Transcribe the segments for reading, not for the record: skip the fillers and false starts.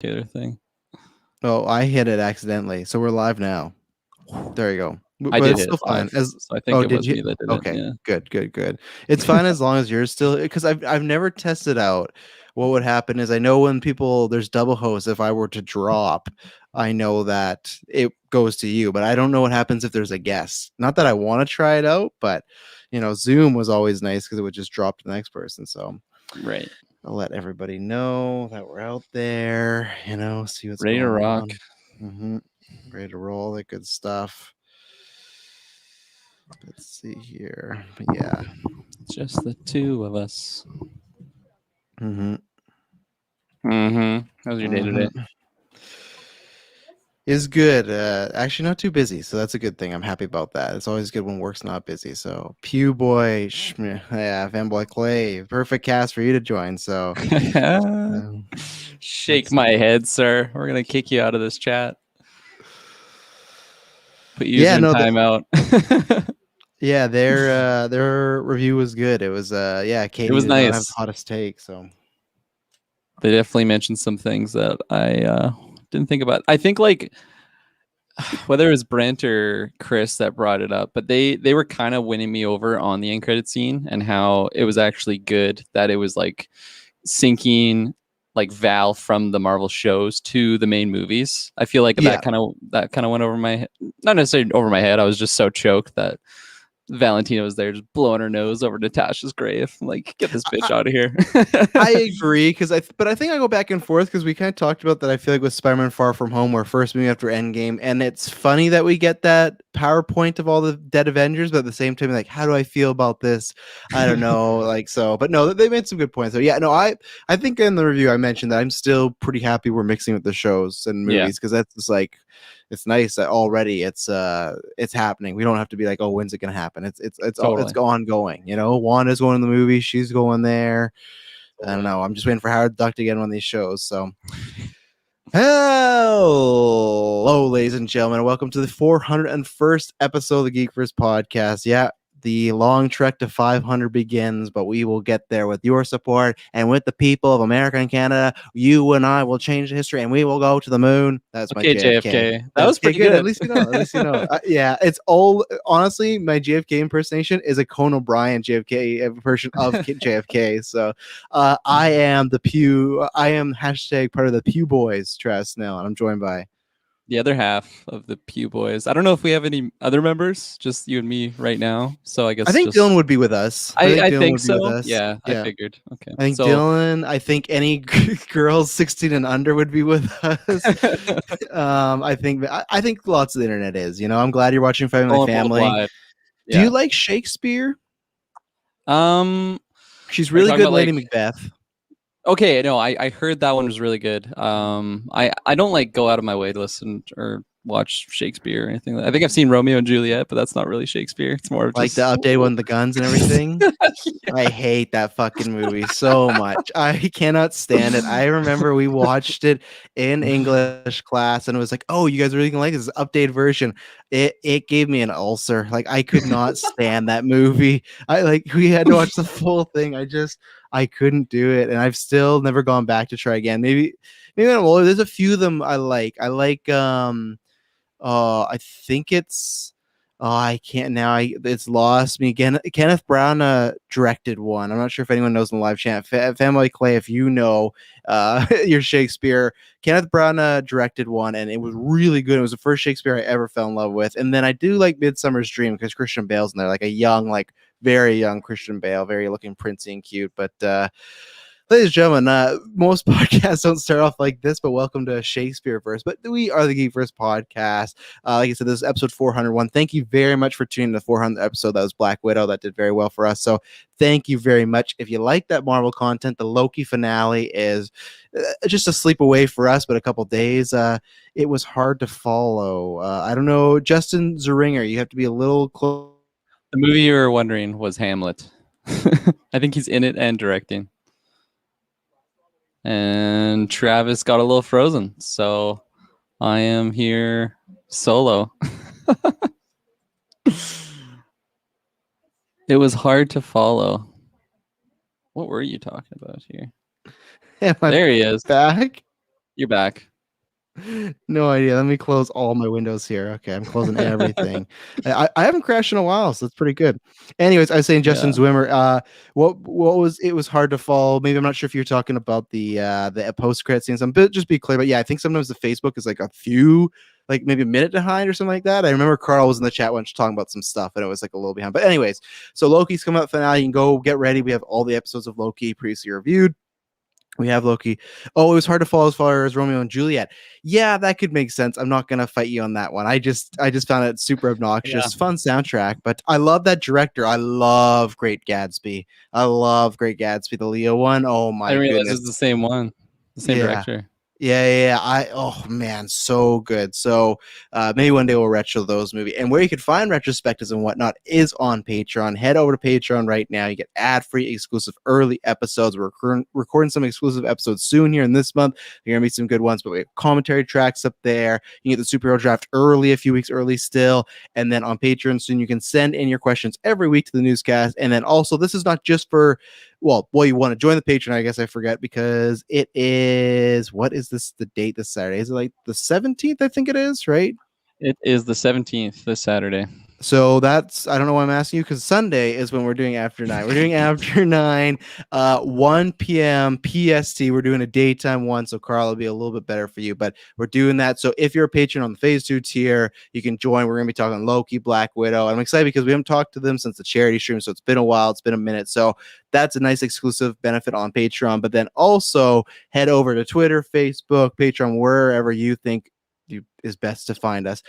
Taylor thing. Oh, I hit it accidentally, so we're live now. There you go. I But did it's hit still fine. live, As so I think it did was you? me that did it. Okay, Yeah. good. It's fine as long as you're still, because I've never tested out what would happen. Is I know when there's double hosts. If I were to drop, I know that it goes to you, but I don't know what happens if there's a guest. Not that I want to try it out, but Zoom was always nice because it would just drop to the next person. So Right. I'll let everybody know that we're out there. See what's Ready to going rock. on. Mm-hmm. Ready to roll, that good stuff. Let's see here. But yeah. Just the two of us. Mm-hmm. How's your day today? Is good. Actually, not too busy, so that's a good thing. I'm happy about that. It's always good when work's not busy. So, Pew Boy, yeah, Fanboy Clay, perfect cast for you to join. So, shake my head, sir. We're gonna kick you out of this chat. Put you in timeout. Yeah, their review was good. It was Katie it was did not have nice. the hottest take, so they definitely mentioned some things that I didn't think about. I think like whether it was Brent or Chris that brought it up, but they were kind of winning me over on the end credit scene and how it was actually good that it was like syncing like Val from the Marvel shows to the main movies. I feel like that kind of went over my head. Not necessarily over my head. I was just so choked that Valentina was there just blowing her nose over Natasha's grave. I'm like, get this bitch out of here. I agree, but I think I go back and forth because we kind of talked about that. I feel like with Spider-Man Far From Home, we're first movie after Endgame, and it's funny that we get that PowerPoint of all the dead Avengers, but at the same time, like, how do I feel about this? I don't know, but no, they made some good points. So yeah, no, I think in the review I mentioned that I'm still pretty happy we're mixing with the shows and movies because that's just like. It's nice that already it's happening. We don't have to be like, oh, when's it gonna happen? It's ongoing. Wanda's going to the movie, she's going there. I don't know. I'm just waiting for Howard the Duck to get on one of these shows. So, hello, ladies and gentlemen, welcome to the 401st episode of the GeekVerse podcast. Yeah. The long trek to 500 begins, but we will get there with your support and with the people of America and Canada. You and I will change history, and we will go to the moon. That's my JFK. That was pretty good. At least you know. Yeah, it's all honestly. My JFK impersonation is a Conan O'Brien JFK version of JFK. So, I am the Pew. I am hashtag part of the Pew Boys. Travis Snell, and I'm joined by the other half of the Pew Boys. I don't know if we have any other members, just you and me right now. So I guess Dylan would be with us. I think so. Yeah, I figured. Okay. I think Dylan. I think any girls 16 and under would be with us. I think lots of the internet is. I'm glad you're watching Family. Yeah. Do you like Shakespeare? She's really good, Lady Macbeth. Okay, no, I heard that one was really good. I don't like go out of my way to listen or watch Shakespeare or anything. I think I've seen Romeo and Juliet, but that's not really Shakespeare. It's more of like the update one, the guns and everything. Yeah. I hate that fucking movie so much. I cannot stand it. I remember we watched it in English class, and it was like, "Oh, you guys are really gonna like this updated version." It gave me an ulcer. Like I could not stand that movie. We had to watch the full thing. I couldn't do it, and I've still never gone back to try again. Maybe when I'm older. There's a few of them I like. I think it's I can't now. It's lost me again. Kenneth Branagh directed one. I'm not sure if anyone knows in the live chat. Family Clay, if you know your Shakespeare, Kenneth Branagh directed one, and it was really good. It was the first Shakespeare I ever fell in love with. And then I do like Midsummer's Dream because Christian Bale's in there, like a young, very young Christian Bale, very looking princey and cute. But ladies and gentlemen, most podcasts don't start off like this, but welcome to Shakespeare Verse. But we are the GeekVerse podcast. Like I said, this is episode 401. Thank you very much for tuning in to the 400th episode. That was Black Widow. That did very well for us. So thank you very much. If you like that Marvel content, the Loki finale is just a sleep away for us, but a couple days. It was hard to follow. I don't know. Justin Zeringer, you have to be a little close. The movie you were wondering was Hamlet. I think he's in it and directing. And Travis got a little frozen, so I am here solo. It was hard to follow. What were you talking about here? There he is. Back? You're back. No idea. Let me close all my windows here. Okay, I'm closing everything. I haven't crashed in a while, so that's pretty good. Anyways, I was saying Justin Yeah. Zwimmer. What was it was hard to follow. Maybe I'm not sure if you're talking about the post credit scenes. Just be clear, but yeah, I think sometimes the Facebook is like a few, like maybe a minute behind or something like that. I remember Carl was in the chat once talking about some stuff, and it was like a little behind. But anyways, so Loki's coming up finale. You can go get ready. We have all the episodes of Loki previously reviewed. We have Loki. Oh, it was hard to follow as far as Romeo and Juliet. Yeah, that could make sense. I'm not gonna fight you on that one. I just found it super obnoxious. Fun soundtrack, but I love that director. I love Great Gatsby. I love Great Gatsby, the Leo one. Oh my I didn't realize goodness. it's the same one, the same director. Yeah. Oh man, so good. So maybe one day we'll retro those movies. And where you can find retrospectives and whatnot is on Patreon. Head over to Patreon right now. You get ad-free, exclusive, early episodes. We're recording some exclusive episodes soon here in this month. There are gonna be some good ones, but we have commentary tracks up there. You get the superhero draft early, a few weeks early still. And then on Patreon soon, you can send in your questions every week to the newscast. And then also, this is not just for you want to join the Patreon, I guess I forget, because it is, what is this, the date this Saturday? Is it like the 17th? I think it is, right? It is the 17th this Saturday. So that's, I don't know why I'm asking you, because Sunday is when we're doing After 9. We're doing After 9, 1 p.m. PST. We're doing a daytime one, so Carl will be a little bit better for you, but we're doing that. So if you're a patron on the Phase 2 tier, you can join. We're going to be talking Loki, Black Widow. I'm excited because we haven't talked to them since the charity stream, so it's been a while. It's been a minute. So that's a nice exclusive benefit on Patreon. But then also head over to Twitter, Facebook, Patreon, wherever you think is best to find us.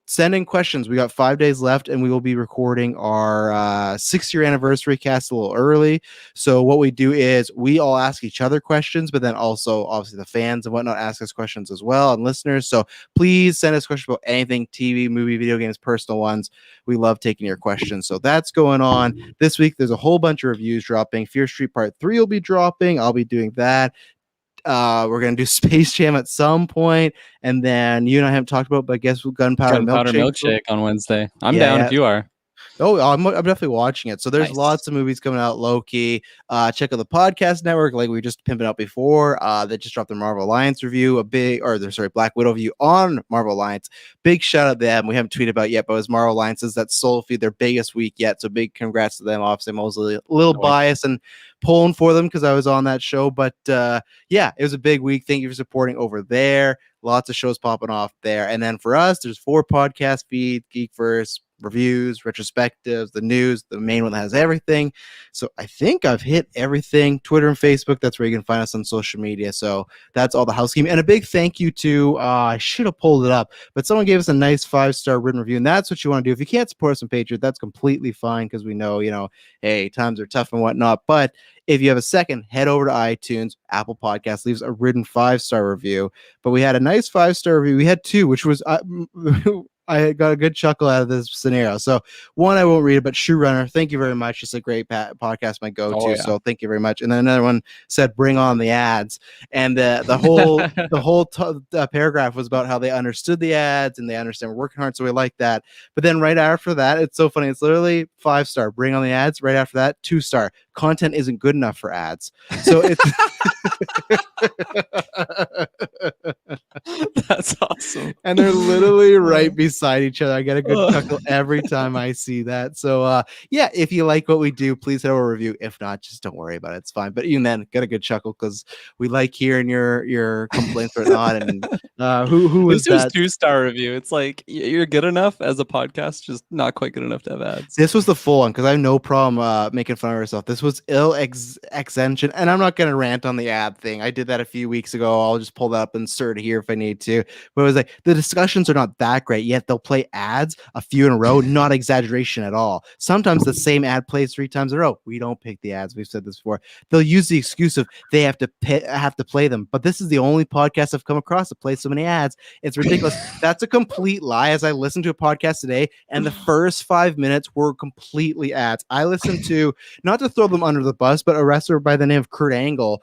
Send in questions. We got 5 days left, and we will be recording our 6-year anniversary cast a little early. So what we do is we all ask each other questions, but then also obviously the fans and whatnot ask us questions as well, and listeners. So please send us questions about anything, TV, movie, video games, personal ones. We love taking your questions. So that's going on this week. There's a whole bunch of reviews dropping. Fear Street Part 3 will be dropping. I'll be doing that. We're gonna do Space Jam at some point, and then you and I haven't talked about, but I guess Gunpowder Milkshake on Wednesday. I'm down if you are. Oh, I'm definitely watching it. So there's lots of movies coming out. Loki. Check out the podcast network, like we just pimping out before. They just dropped the Marvel Alliance review, Black Widow review on Marvel Alliance. Big shout out to them. We haven't tweeted about it yet, but it was Marvel Alliance's that Soul Feed, their biggest week yet. So big congrats to them. Obviously, I'm also a little biased and pulling for them because I was on that show. But yeah, it was a big week. Thank you for supporting over there. Lots of shows popping off there. And then for us, there's 4 podcast feeds: GeekVerse, reviews, retrospectives, the news, the main one that has everything. So I think I've hit everything. Twitter and Facebook, that's where you can find us on social media. So that's all the housekeeping. And a big thank you to, I should have pulled it up, but someone gave us a nice 5-star written review, and that's what you want to do. If you can't support us on Patreon, that's completely fine, because we know, hey, times are tough and whatnot. But if you have a second, head over to iTunes, Apple Podcasts, leaves a written 5-star review. But we had a nice 5-star review. We had 2, which was I got a good chuckle out of this scenario. So one, I won't read it, but Shoe Runner, thank you very much. It's a great podcast, my go-to. So thank you very much. And then another one said, "Bring on the ads." And the whole paragraph was about how they understood the ads and they understand we're working hard. So we like that. But then right after that, it's so funny. It's literally 5-star, bring on the ads. Right after that, 2-star, content isn't good enough for ads. So it's that's awesome. And they're literally right beside each other. I get a good chuckle every time I see that. So yeah, if you like what we do, please head over a review. If not, just don't worry about it. It's fine. But even then, get a good chuckle, because we like hearing your complaints or not. And who was that? 2-star review. It's like, you're good enough as a podcast, just not quite good enough to have ads. This was the full one, because I have no problem making fun of herself. This was ill extension, and I'm not going to rant on the ad thing. I did that a few weeks ago. I'll just pull that up and insert it here if I need to. But it was like, the discussions are not that great, yet they'll play ads a few in a row, not exaggeration at all. Sometimes the same ad plays 3 times in a row. We don't pick the ads. We've said this before. They'll use the excuse of they have to play them. But this is the only podcast I've come across that plays so many ads. It's ridiculous. That's a complete lie. As I listened to a podcast today, and the first 5 minutes were completely ads. I listened to, not to throw them under the bus, but a wrestler by the name of Kurt Angle.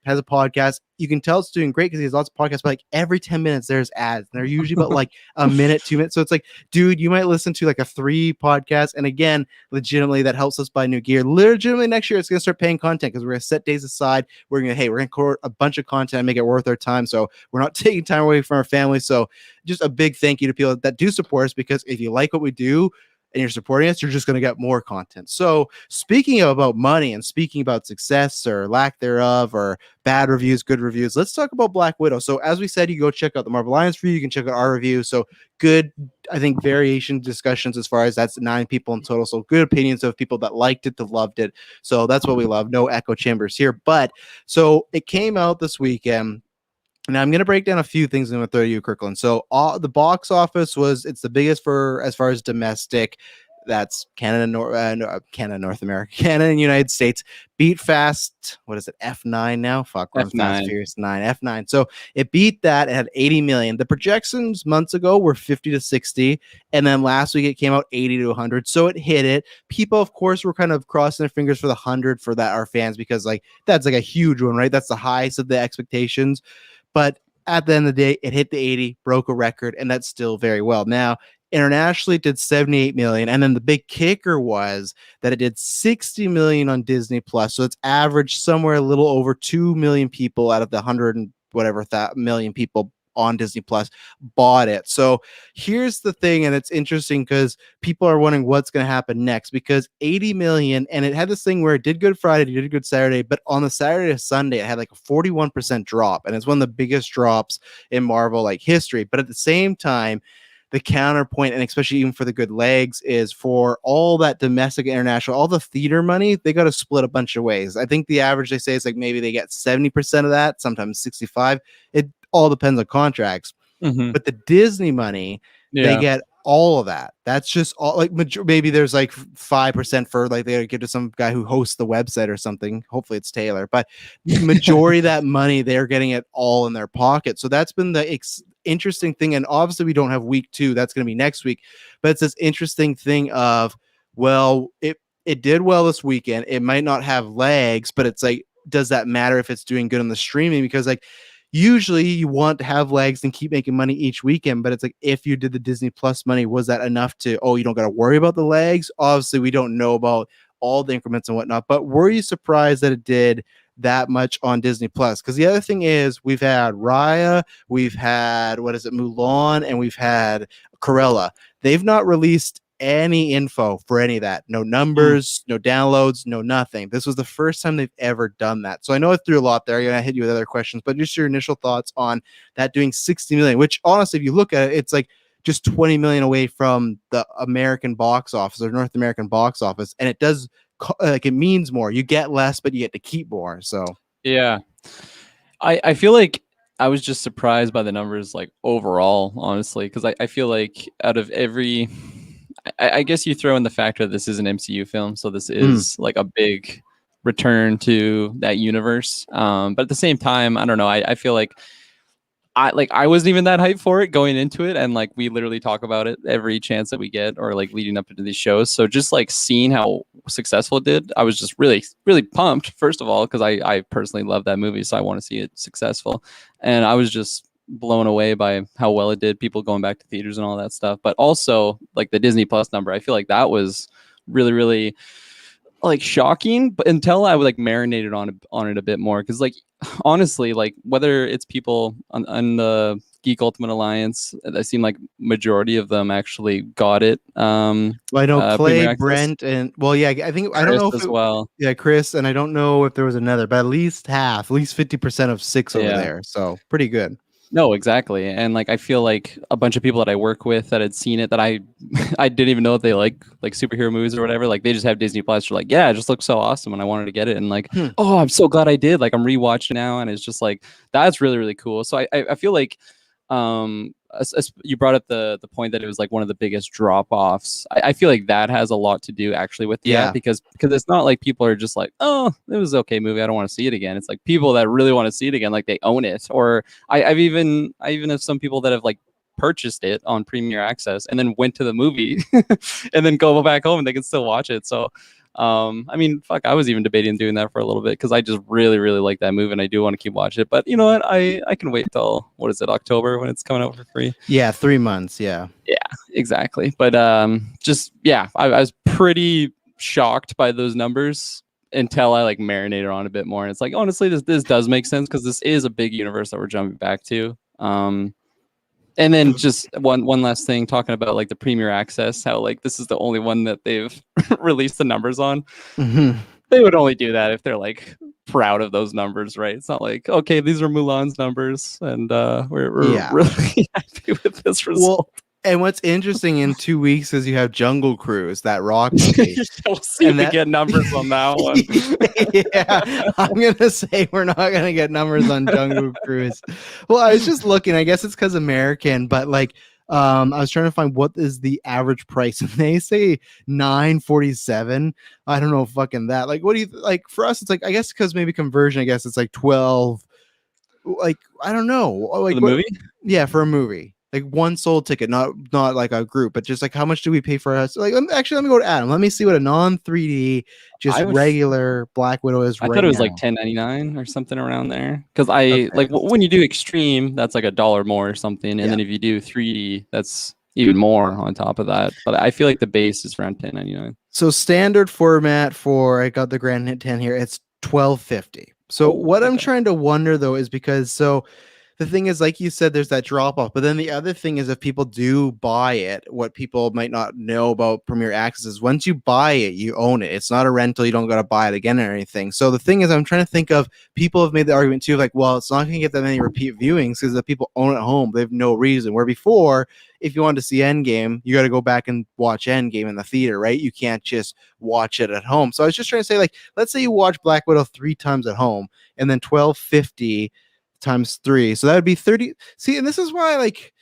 Has a podcast. You can tell it's doing great because he has lots of podcasts, but like every 10 minutes there's ads. And they're usually about like a minute, 2 minutes. So it's like, dude, you might listen to like a 3 podcast. And again, legitimately, that helps us buy new gear. Legitimately, next year it's going to start paying content because we're going to set days aside. We're going to record a bunch of content and make it worth our time. So we're not taking time away from our family. So just a big thank you to people that do support us, because if you like what we do and you're supporting us, you're just going to get more content. So speaking about money and speaking about success or lack thereof, or bad reviews, good reviews, let's talk about Black Widow. So as we said, you go check out the Marvel Alliance review, you can check out our review. So good, I think, variation discussions as far as that's 9 people in total. So good opinions of people that liked it, that loved it. So that's what we love. No echo chambers here. But so it came out this weekend. Now I'm going to break down a few things and I'm going to throw you, Kirkland. So the box office it's the biggest for as far as domestic. That's Canada, North America, Canada and United States. Beat Fast, what is it, F9 now? Fuck, we're on Fast and Furious 9, F9. So it beat that. It had 80 million. The projections months ago were 50 to 60. And then last week it came out 80 to 100. So it hit it. People, of course, were kind of crossing their fingers for the 100 for that, our fans, because like that's like a huge one, right? That's the highest of the expectations. But at the end of the day, it hit the 80, broke a record, and that's still very well. Now, internationally, it did 78 million. And then the big kicker was that it did 60 million on Disney Plus. So it's averaged somewhere a little over 2 million people out of the 100 and whatever million people on Disney Plus bought it. So here's the thing, and it's interesting because people are wondering what's going to happen next, because 80 million, and it had this thing where it did good Friday, it did good Saturday, but on the Saturday to Sunday, it had like a 41% drop, and it's one of the biggest drops in Marvel like history. But at the same time, the counterpoint, and especially even for the good legs, is for all that domestic, international, all the theater money, they got to split a bunch of ways. I think the average they say is like maybe they get 70% of that, sometimes 65. It all depends on contracts. Mm-hmm. But the Disney money, they get all of that. That's just all, like maybe there's like 5% for like they give to some guy who hosts the website or something. Hopefully it's Taylor, but majority of that money, they're getting it all in their pocket. So that's been the interesting thing. And obviously we don't have week 2. That's going to be next week. But it's this interesting thing of, well, it did well this weekend. It might not have legs, but it's like, does that matter if it's doing good on the streaming? Because like, usually you want to have legs and keep making money each weekend, but it's like, if you did the Disney Plus money, was that enough to, you don't got to worry about the legs? Obviously we don't know about all the increments and whatnot, but were you surprised that it did that much on Disney Plus? Because the other thing is, we've had Raya, we've had Mulan, and we've had Cruella. They've not released any info for any of that. No numbers, no downloads, no nothing. This was the first time they've ever done that. So I know I threw a lot there. I'm gonna hit you with other questions, but just your initial thoughts on that doing 60 million, which honestly, if you look at it, it's like just 20 million away from the American box office or North American box office. And it does like, it means more. You get less, but you get to keep more. So yeah, I feel like I was just surprised by the numbers, like overall, honestly, because I feel like out of every, I guess you throw in the factor that this is an MCU film, so this is like a big return to that universe. But at the same time, I don't know. I feel like I wasn't even that hyped for it going into it, and like we literally talk about it every chance that we get, or like leading up into these shows. So just like seeing how successful it did, I was just really, really pumped. First of all, because I personally love that movie, so I want to see it successful, and I was just blown away by how well it did. People going back to theaters and all that stuff, but also like the Disney Plus number, I feel like that was really, really like shocking, but until I would like marinated on it a bit more, because like honestly, like whether it's people on the Geek Ultimate Alliance, it seemed like majority of them actually got it. Well, I know Clay, Brent, and I think Chris, I don't know if as well. Yeah, Chris, and I don't know if there was another, but at least 50% of 6 over there. So pretty good. No, exactly. And like I feel like a bunch of people that I work with that had seen it, that I I didn't even know if they like superhero movies or whatever, like they just have Disney Plus. They're like, yeah, it just looks so awesome, and I wanted to get it. And like, oh, I'm so glad I did. Like I'm rewatching now, and it's just like that's really, really cool. So I feel like you brought up the point that it was like one of the biggest drop offs. I feel like that has a lot to do actually with the app, because it's not like people are just like, oh, it was an okay movie, I don't want to see it again. It's like people that really want to see it again, like they own it. Or I even have some people that have like purchased it on Premier Access and then went to the movie and then go back home and they can still watch it. So I mean, fuck, I was even debating doing that for a little bit because I just really, really like that movie and I do want to keep watching it. But you know what? I can wait till what is it, October when it's coming out for free. Yeah, 3 months. Yeah. Yeah, exactly. But just yeah, I was pretty shocked by those numbers until I like marinated on a bit more. And it's like honestly, this does make sense because this is a big universe that we're jumping back to. And then just one last thing, talking about like the Premier Access, how like this is the only one that they've released the numbers on. Mm-hmm. They would only do that if they're like proud of those numbers, right? It's not like, okay, these are Mulan's numbers, and we're really happy with this result. Well, and what's interesting in 2 weeks is you have Jungle Cruise, that rock movie. We'll see if we get numbers on that one. Yeah, I'm gonna say we're not gonna get numbers on Jungle Cruise. Well, I was just looking. I guess it's because American, but like, I was trying to find what is the average price, and they say $9.47. I don't know, fucking that. Like, what do you like? For us, it's like I guess because maybe conversion. I guess it's like 12. Like I don't know. Like for the movie? Yeah, for a movie. Like one sold ticket, not like a group, but just like how much do we pay for us? Like, let me go to Adam. Let me see what a non 3D, just regular Black Widow is. I thought it was like $10.99 or something around there. Because like when you do Extreme, that's like $1 more or something, and then if you do 3D, that's even more on top of that. But I feel like the base is around $10.99. So standard format for I got the Grand Hit 10 here. It's $12.50. So what I'm trying to wonder though is because the thing is, like you said, there's that drop off. But then the other thing is if people do buy it, what people might not know about Premier Access is once you buy it, you own it. It's not a rental. You don't got to buy it again or anything. So the thing is, I'm trying to think of people have made the argument too, like, well, it's not going to get that many repeat viewings because the people own it at home. They have no reason. Where before, if you wanted to see Endgame, you got to go back and watch Endgame in the theater, right? You can't just watch it at home. So I was just trying to say, like, let's say you watch Black Widow 3 times at home and then $12.50 times 3, so that would be 30. See, and this is why, like,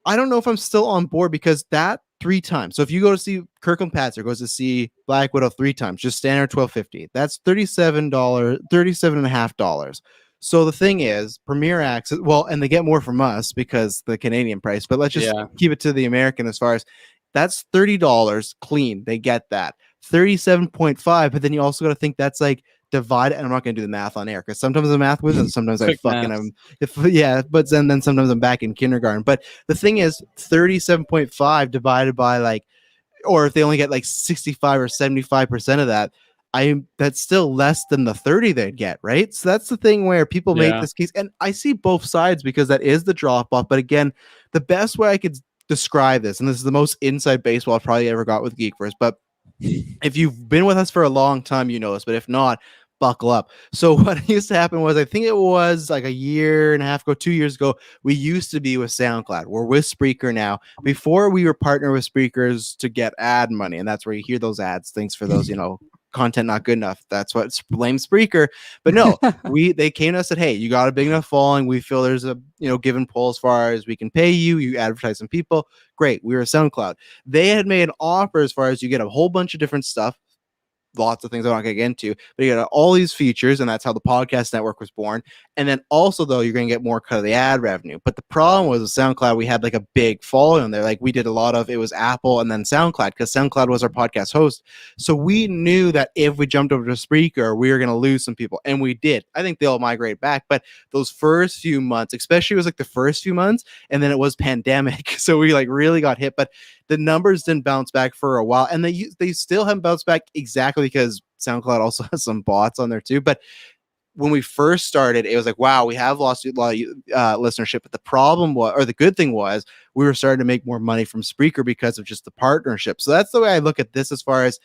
I don't know if I'm still on board because that 3 times. So if you go to see Kirklin Patzer goes to see Black Widow 3 times, just standard $12.50. That's $37.5. So the thing is, Premier Access, well, and they get more from us because the Canadian price, but let's just keep it to the American as far as that's $30 clean. They get that 37.5, but then you also got to think that's like divide, and I'm not going to do the math on air because sometimes the math with it, sometimes I fucking am. But then sometimes I'm back in kindergarten. But the thing is, 37.5 divided by like, or if they only get like 65 or 75% of that, that's still less than the 30 they'd get, right? So that's the thing where people make this case, and I see both sides because that is the drop off. But again, the best way I could describe this, and this is the most inside baseball I've probably ever got with GeekVerse, but if you've been with us for a long time, you know this, but if not, buckle up. So what used to happen was, I think it was like a year and a half ago, 2 years ago, we used to be with SoundCloud. We're with Spreaker now. Before we were partnered with Spreakers to get ad money, and that's where you hear those ads. Thanks for those, content not good enough. That's what blame Spreaker. But no, they came to us and said, hey, you got a big enough following. We feel there's a given pull as far as we can pay you. You advertise some people. Great. We were a SoundCloud. They had made an offer as far as you get a whole bunch of different stuff. Lots of things I'm not going to get into, but you got all these features, and that's how the podcast network was born. And then also, though, you're going to get more cut of the ad revenue. But the problem was with SoundCloud, we had like a big following there. Like we did a lot of, it was Apple and then SoundCloud, because SoundCloud was our podcast host. So we knew that if we jumped over to Spreaker, we were going to lose some people, and we did. I think they'll migrate back, but those first few months, especially, it was like the first few months, and then it was pandemic, so we like really got hit. But the numbers didn't bounce back for a while, and they still haven't bounced back exactly because SoundCloud also has some bots on there too. But when we first started, it was like, wow, we have lost a lot of listenership. But the problem was, or the good thing was, we were starting to make more money from Spreaker because of just the partnership. So that's the way I look at this as far as,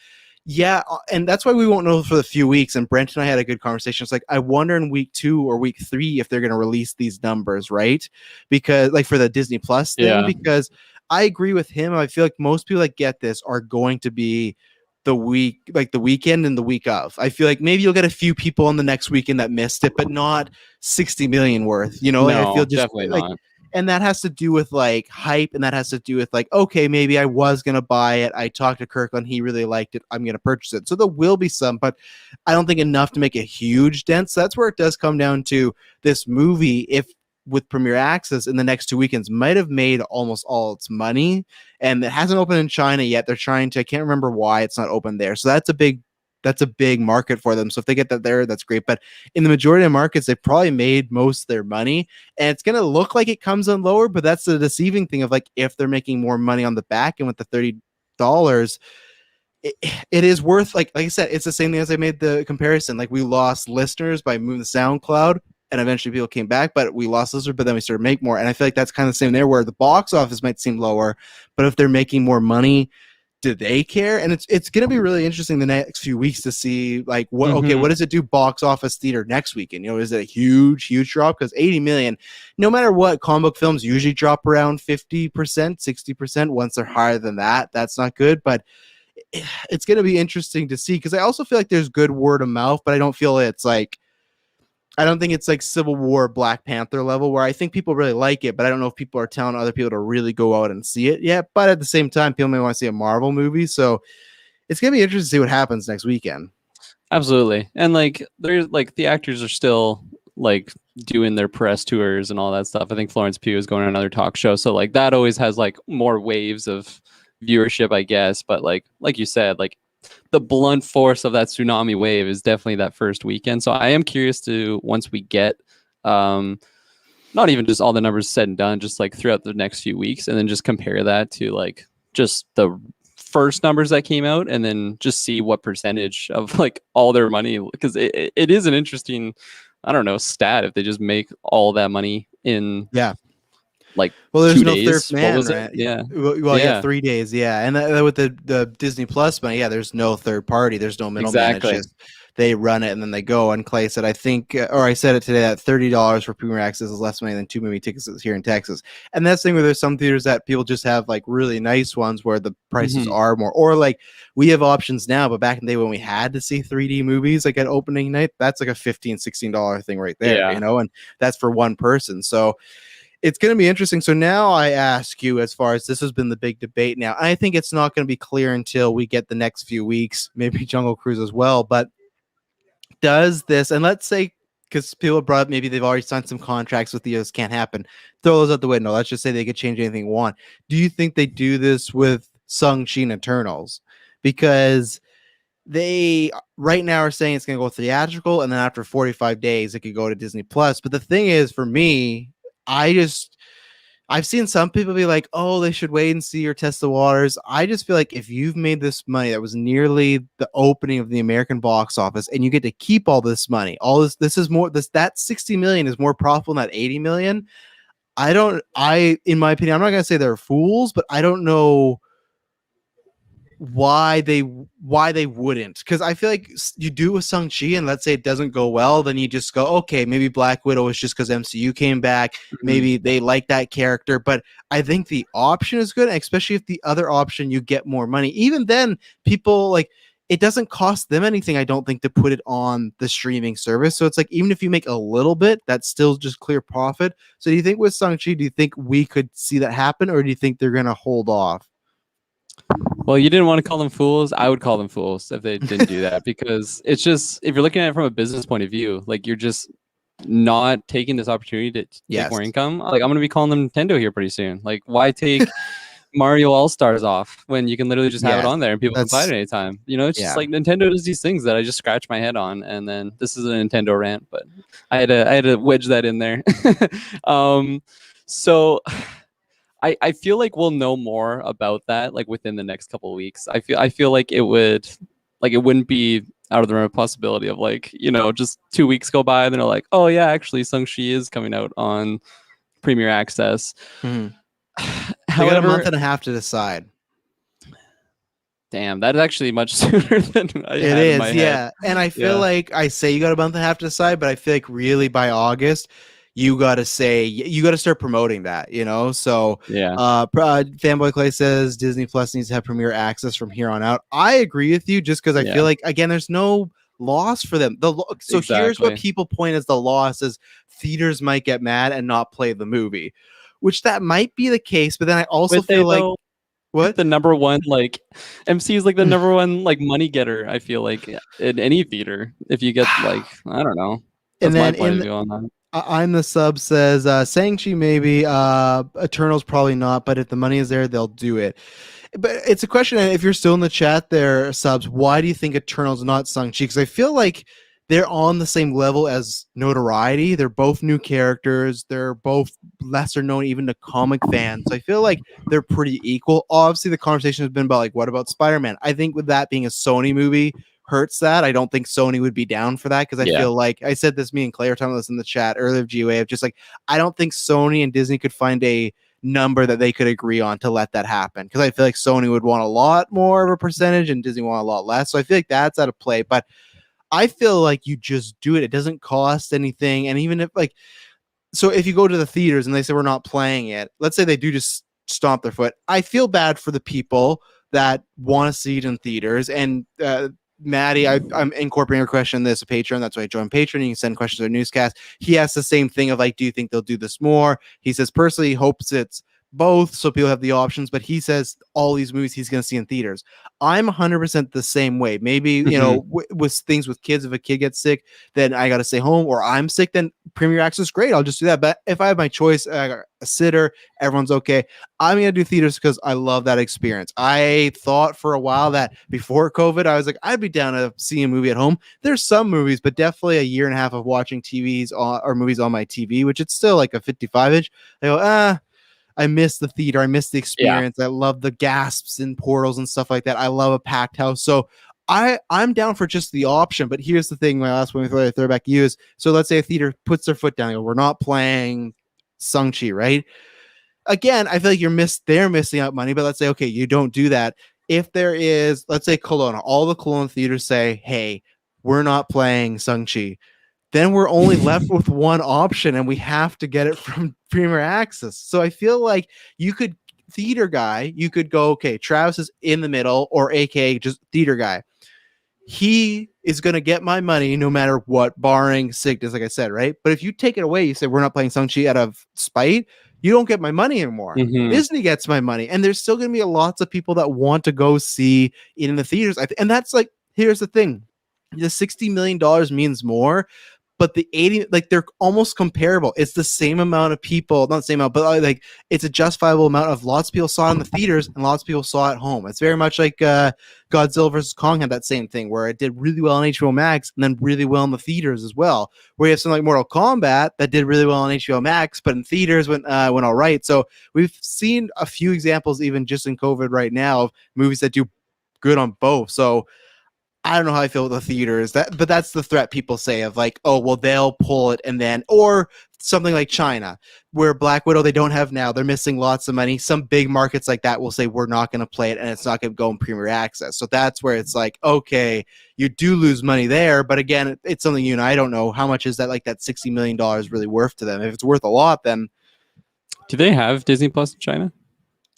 and that's why we won't know for the few weeks. And Brent and I had a good conversation. It's like, I wonder in week 2 or week 3 if they're going to release these numbers, right? Because like for the Disney Plus thing, because I agree with him. I feel like most people that get this are going to be the weekend and the week of. I feel like maybe you'll get a few people on the next weekend that missed it, but not 60 million worth, No, I feel just definitely like, not. and that has to do with like hype, and that has to do with like, okay, maybe I was going to buy it. I talked to Kirklin. He really liked it. I'm going to purchase it. So there will be some, but I don't think enough to make a huge dent. So that's where it does come down to this movie. If with Premier Access in the next 2 weekends might have made almost all its money, and it hasn't opened in China yet. They're trying to, I can't remember why it's not open there. So that's a big that's a big market for them. So if they get that there, that's great. But in the majority of markets, they've probably made most of their money, and it's going to look like it comes in lower, but that's the deceiving thing of like, if they're making more money on the back end with the $30, it is worth, like I said, it's the same thing as I made the comparison. Like, we lost listeners by moving the SoundCloud, and eventually people came back, but we lost listeners, but then we started to make more. And I feel like that's kind of the same there, where the box office might seem lower, but if they're making more money, do they care? And it's going to be really interesting the next few weeks to see, like, what does it do box office theater next weekend? You know, is it a huge drop? Because 80 million, no matter what, comic book films usually drop around 50%, 60%. Once they're higher than that, that's not good. But it's going to be interesting to see, because I also feel like there's good word of mouth, but I don't feel it's like, I don't think it's like Civil War, Black Panther level, where I think people really like it, but I don't know if people are telling other people to really go out and see it yet. But at the same time, people may want to see a Marvel movie, so it's going to be interesting to see what happens next weekend. Absolutely. And like, there's like, the actors are still like doing their press tours and all that stuff. I think Florence Pugh is going on another talk show, so like that always has like more waves of viewership, I guess. But like you said, like, the blunt force of that tsunami wave is definitely that first weekend. So I am curious to, once we get not even just all the numbers said and done, just like throughout the next few weeks, and then just compare that to like just the first numbers that came out, and then just see what percentage of like all their money, because it is an interesting, I don't know, stat if they just make all that money in like, well, there's 2 no days. third man, what was right? It? Yeah. Well, yeah, 3 days, yeah. And with the Disney Plus money, yeah, there's no third party, there's no middleman. Exactly. It's just they run it and then they go. And Clay said, I think, or I said it today, that $30 for premium access is less money than 2 movie tickets here in Texas. And that's the thing, where there's some theaters that people just have like really nice ones where the prices are more, or like we have options now, but back in the day when we had to see 3D movies like at opening night, that's like a $15-16 thing right there, you know, and that's for one person. So it's going to be interesting. So now I ask you, as far as this has been the big debate now, I think it's not going to be clear until we get the next few weeks, maybe Jungle Cruise as well. But does this, and let's say, because people brought up, maybe they've already signed some contracts with the, this can't happen, throw those out the window. Let's just say they could change anything they want. Do you think they do this with Shang-Chi and Eternals? Because they right now are saying it's going to go theatrical, and then after 45 days, it could go to Disney Plus. But the thing is, for me, I've seen some people be like, oh, they should wait and see or test the waters. I just feel like if you've made this money that was nearly the opening of the American box office, and you get to keep all this money, this is more, that 60 million is more profitable than that 80 million. In my opinion, I'm not going to say they're fools, but I don't know why they wouldn't, because I feel like you do with Shang-Chi, and let's say it doesn't go well, then you just go, okay, maybe Black Widow is just because MCU came back, maybe they like that character. But I think the option is good, especially if the other option you get more money. Even then, people like, it doesn't cost them anything, I don't think, to put it on the streaming service. So it's like, even if you make a little bit, that's still just clear profit. So do you think with Shang-Chi, do you think we could see that happen, or do you think they're gonna hold off? Well, you didn't want to call them fools. I would call them fools if they didn't do that, because it's just, if you're looking at it from a business point of view, like, you're just not taking this opportunity to take more income. Like, I'm going to be calling them Nintendo here pretty soon. Like, why take Mario All-Stars off when you can literally just have it on there and people can buy it anytime? You know, it's just like Nintendo does these things that I just scratch my head on. And then this is a Nintendo rant, but I had to wedge that in there. So I feel like we'll know more about that like within the next couple of weeks. I feel like it wouldn't be out of the realm of possibility of, like, you know, just 2 weeks go by and they're like, oh yeah, actually Shang-Chi is coming out on Premier Access. However, got a month and a half to decide. Damn, that is actually much sooner than I had in my head. Yeah. And I feel like I say you got a month and a half to decide, but I feel like really by August, you got to start promoting that, you know? So Fanboy Clay says Disney Plus needs to have Premier Access from here on out. I agree with you, just because I feel like, again, there's no loss for them. Here's what people point as the loss is theaters might get mad and not play the movie, which that might be the case. But then I also feel like, what? The number one, like, MC is like the number one, like, money getter, I feel like, in any theater. If you get, like, I don't know. That's my point of view on that. I'm the sub says Shang-Chi maybe, Eternals probably not, but if the money is there, they'll do it. But it's a question, and if you're still in the chat there, subs, why do you think Eternals not Shang-Chi? Because I feel like they're on the same level as notoriety. They're both new characters. They're both lesser known even to comic fans. So I feel like they're pretty equal. Obviously, the conversation has been about like, what about Spider-Man? I think with that being a Sony movie hurts that. I don't think Sony would be down for that because I feel like I said this, me and Clay were talking about this in the chat earlier of GOA, of just like, I don't think Sony and Disney could find a number that they could agree on to let that happen, because I feel like Sony would want a lot more of a percentage and Disney want a lot less. So I feel like that's out of play. But I feel like you just do it. It doesn't cost anything. And even if like, so if you go to the theaters and they say we're not playing it, let's say they do just stomp their foot. I feel bad for the people that want to see it in theaters. And Maddie, I'm incorporating a question in this, a Patreon. That's why I joined Patreon. You can send questions to a newscast. He asks the same thing of like, do you think they'll do this more? He says personally he hopes it's both so people have the options, but he says all these movies he's going to see in theaters. I'm 100% the same way. Maybe, you know, with things with kids, if a kid gets sick, then I got to stay home, or I'm sick, then Premier Access, great. I'll just do that. But if I have my choice, a sitter, everyone's okay, I'm going to do theaters because I love that experience. I thought for a while that before COVID, I was like, I'd be down to see a movie at home. There's some movies, but definitely a year and a half of watching TVs or movies on my TV, which it's still like a 55-inch. I go, I miss the theater. I miss the experience. I love the gasps and portals and stuff like that. I love a packed house. So I'm down for just the option. But here's the thing. My last one, before I throw it back to you, is so let's say a theater puts their foot down. They go, we're not playing Shang-Chi, right? Again, I feel like they're missing out money. But let's say, okay, you don't do that. If there is, let's say Kelowna, all the Kelowna theaters say, hey, we're not playing Shang-Chi, then we're only left with one option and we have to get it from Premier Access. So I feel like you could, theater guy, you could go, okay, Travis is in the middle, or AKA just theater guy. He is going to get my money no matter what, barring sickness, like I said, right? But if you take it away, you say we're not playing Shang-Chi out of spite, you don't get my money anymore. Disney gets my money. And there's still going to be lots of people that want to go see it in the theaters. And that's like, here's the thing. The $60 million means more, but the 80, like they're almost comparable. It's the same amount of people, not the same amount, but like it's a justifiable amount of lots of people saw it in the theaters and lots of people saw it at home. It's very much like Godzilla vs. Kong had that same thing where it did really well on HBO Max and then really well in the theaters as well. Where you have something like Mortal Kombat that did really well on HBO Max, but in theaters went all right. So we've seen a few examples even just in COVID right now of movies that do good on both. So I don't know how I feel with the theaters, but that's the threat people say of like, oh, well, they'll pull it and then, or something like China, where Black Widow, they don't have now, they're missing lots of money. Some big markets like that will say, we're not going to play it and it's not going to go in Premier Access. So that's where it's like, okay, you do lose money there. But again, it's something, you know, I don't know how much is that, like that $60 million really worth to them. If it's worth a lot, then. Do they have Disney Plus in China?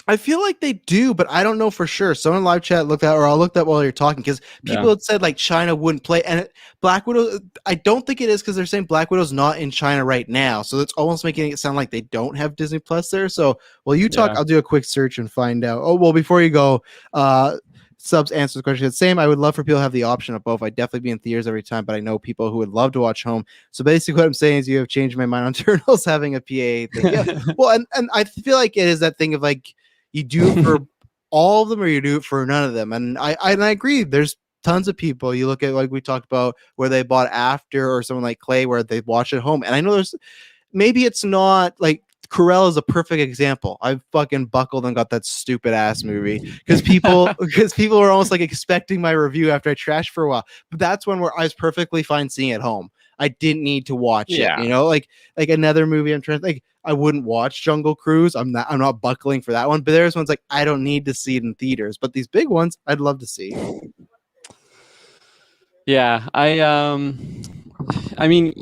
I feel like they do, but I don't know for sure. Someone in live chat looked at, or I'll look that while you're talking, because people had said like China wouldn't play, and Black Widow, I don't think it is, because they're saying Black Widow's not in China right now, so it's almost making it sound like they don't have Disney Plus there. So while you talk, I'll do a quick search and find out. Oh, well, before you go, subs answer the question. Same. I would love for people to have the option of both. I'd definitely be in theaters every time, but I know people who would love to watch home. So basically, what I'm saying is, you have changed my mind on Turtles having a PA thing. Yeah. Well, and I feel like it is that thing of like, you do it for all of them or you do it for none of them. And I agree. There's tons of people. You look at, like we talked about, where they bought after, or someone like Clay, where they watch at home. And I know there's, maybe it's not like, Corel is a perfect example. I fucking buckled and got that stupid ass movie because people were almost like expecting my review after I trashed for a while. But that's one where I was perfectly fine seeing it at home. I didn't need to watch it, you know, like another movie I'm trying to like, I wouldn't watch Jungle Cruise. I'm not buckling for that one, but there's ones like I don't need to see it in theaters, but these big ones I'd love to see. Yeah, I mean,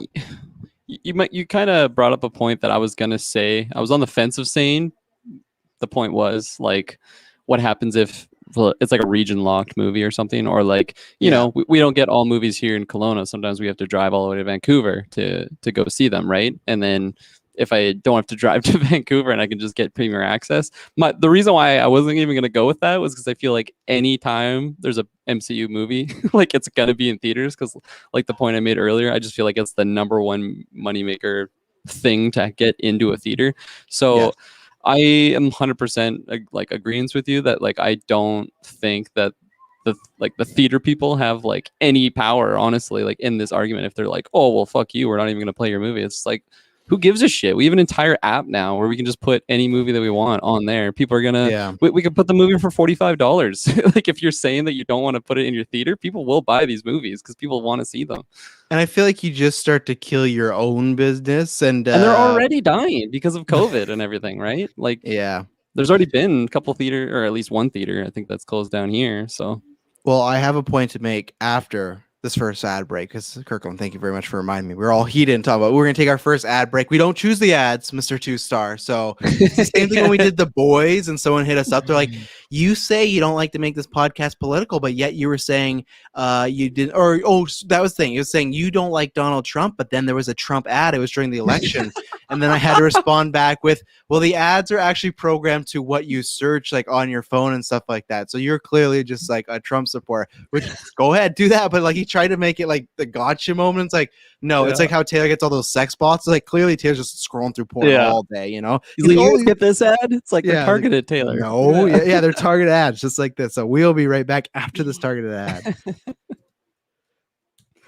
you kind of brought up a point that I was gonna say. I was on the fence of saying. The point was like, what happens if it's like a region locked movie or something, or like, you know, we don't get all movies here in Kelowna. Sometimes we have to drive all the way to Vancouver to go see them, right? And then if I don't have to drive to Vancouver and I can just get Premier Access, the reason why I wasn't even gonna go with that was because I feel like anytime there's a MCU movie, like it's gonna be in theaters, because like the point I made earlier, I just feel like it's the number one moneymaker thing to get into a theater. So Yes. I am 100% like agreeance with you that like I don't think that the theater people have like any power, honestly, like in this argument. If they're like, oh well, fuck you, we're not even gonna play your movie. It's like, who gives a shit? We have an entire app now where we can just put any movie that we want on there. People are gonna, Yeah. we could put the movie for $45. Like if you're saying that you don't want to put it in your theater, people will buy these movies because people want to see them. And I feel like you just start to kill your own business, and they're already dying because of COVID and everything, right? Like, yeah. there's already been a couple theater, or at least one theater, I think, that's closed down here. So, Well, I have a point to make after this first ad break, because Kirklin, thank you very much for reminding me. We're all heated and talking about we're going to take our first ad break. We don't choose the ads, Mr. Two Star. So it's the same thing when we did The Boys and someone hit us up. They're like, you say you don't like to make this podcast political, but yet you were saying you didn't, or that was the thing. It was saying you don't like Donald Trump, but then there was a Trump ad. It was during the election. And then I had to respond back with, well, the ads are actually programmed to what you search like on your phone and stuff like that. So you're clearly just like a Trump supporter, which go ahead, do that. But like he tried to make it like the gotcha moment. It's like, no, it's like how Taylor gets all those sex bots. It's like clearly Taylor's just scrolling through porn all day, you know? He's like, you guys get this ad? It's like they're targeted, like, Taylor. No, yeah, they're targeted ads just like this. So we'll be right back after this targeted ad.